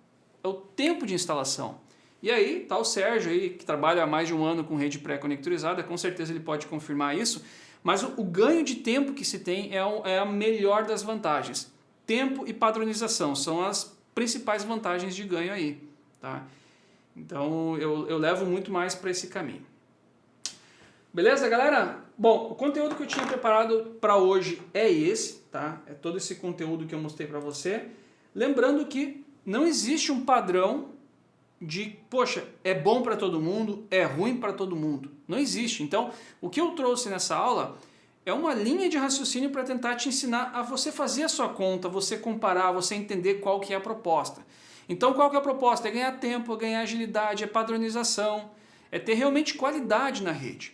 É o tempo de instalação. E aí está o Sérgio, aí, que trabalha há mais de 1 ano com rede pré-conectorizada, com certeza ele pode confirmar isso, mas o ganho de tempo que se tem é a melhor das vantagens. Tempo e padronização são as principais vantagens de ganho aí. Tá? Então eu levo muito mais para esse caminho. Beleza, galera? Bom, o conteúdo que eu tinha preparado para hoje é esse, tá? É todo esse conteúdo que eu mostrei para você. Lembrando que não existe um padrão de, poxa, é bom para todo mundo, é ruim para todo mundo. Não existe. Então, o que eu trouxe nessa aula é uma linha de raciocínio para tentar te ensinar a você fazer a sua conta, você comparar, você entender qual que é a proposta. Então, qual que é a proposta? É ganhar tempo, é ganhar agilidade, é padronização, é ter realmente qualidade na rede.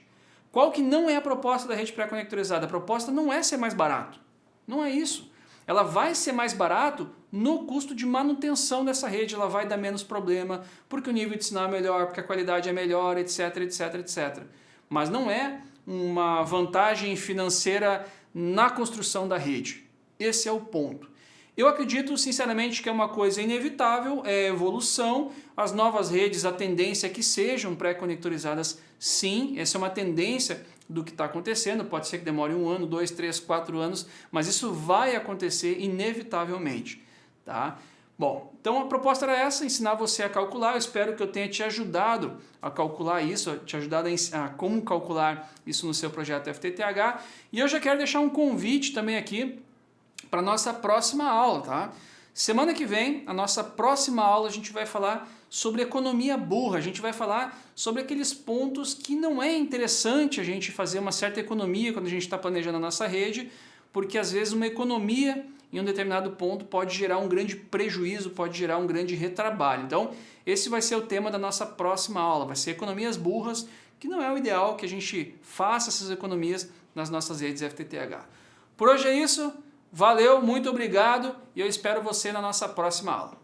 Qual que não é a proposta da rede pré-conectorizada? A proposta não é ser mais barato. Não é isso. Ela vai ser mais barato no custo de manutenção dessa rede, ela vai dar menos problema, porque o nível de sinal é melhor, porque a qualidade é melhor, etc, etc, etc. Mas não é uma vantagem financeira na construção da rede. Esse é o ponto. Eu acredito, sinceramente, que é uma coisa inevitável, é evolução. As novas redes, a tendência é que sejam pré-conectorizadas, sim. Essa é uma tendência do que está acontecendo. Pode ser que demore 1 ano, 2, 3, 4 anos, mas isso vai acontecer inevitavelmente. Tá? Bom, então a proposta era essa, ensinar você a calcular. Eu espero que eu tenha te ajudado a calcular isso, te ajudado a como calcular isso no seu projeto FTTH. E eu já quero deixar um convite também aqui para a nossa próxima aula, tá? Semana que vem, a nossa próxima aula, a gente vai falar sobre economia burra, a gente vai falar sobre aqueles pontos que não é interessante a gente fazer uma certa economia quando a gente está planejando a nossa rede, porque às vezes uma economia em um determinado ponto pode gerar um grande prejuízo, pode gerar um grande retrabalho. Então, esse vai ser o tema da nossa próxima aula, vai ser economias burras, que não é o ideal que a gente faça essas economias nas nossas redes FTTH. Por hoje é isso. Valeu, muito obrigado e eu espero você na nossa próxima aula.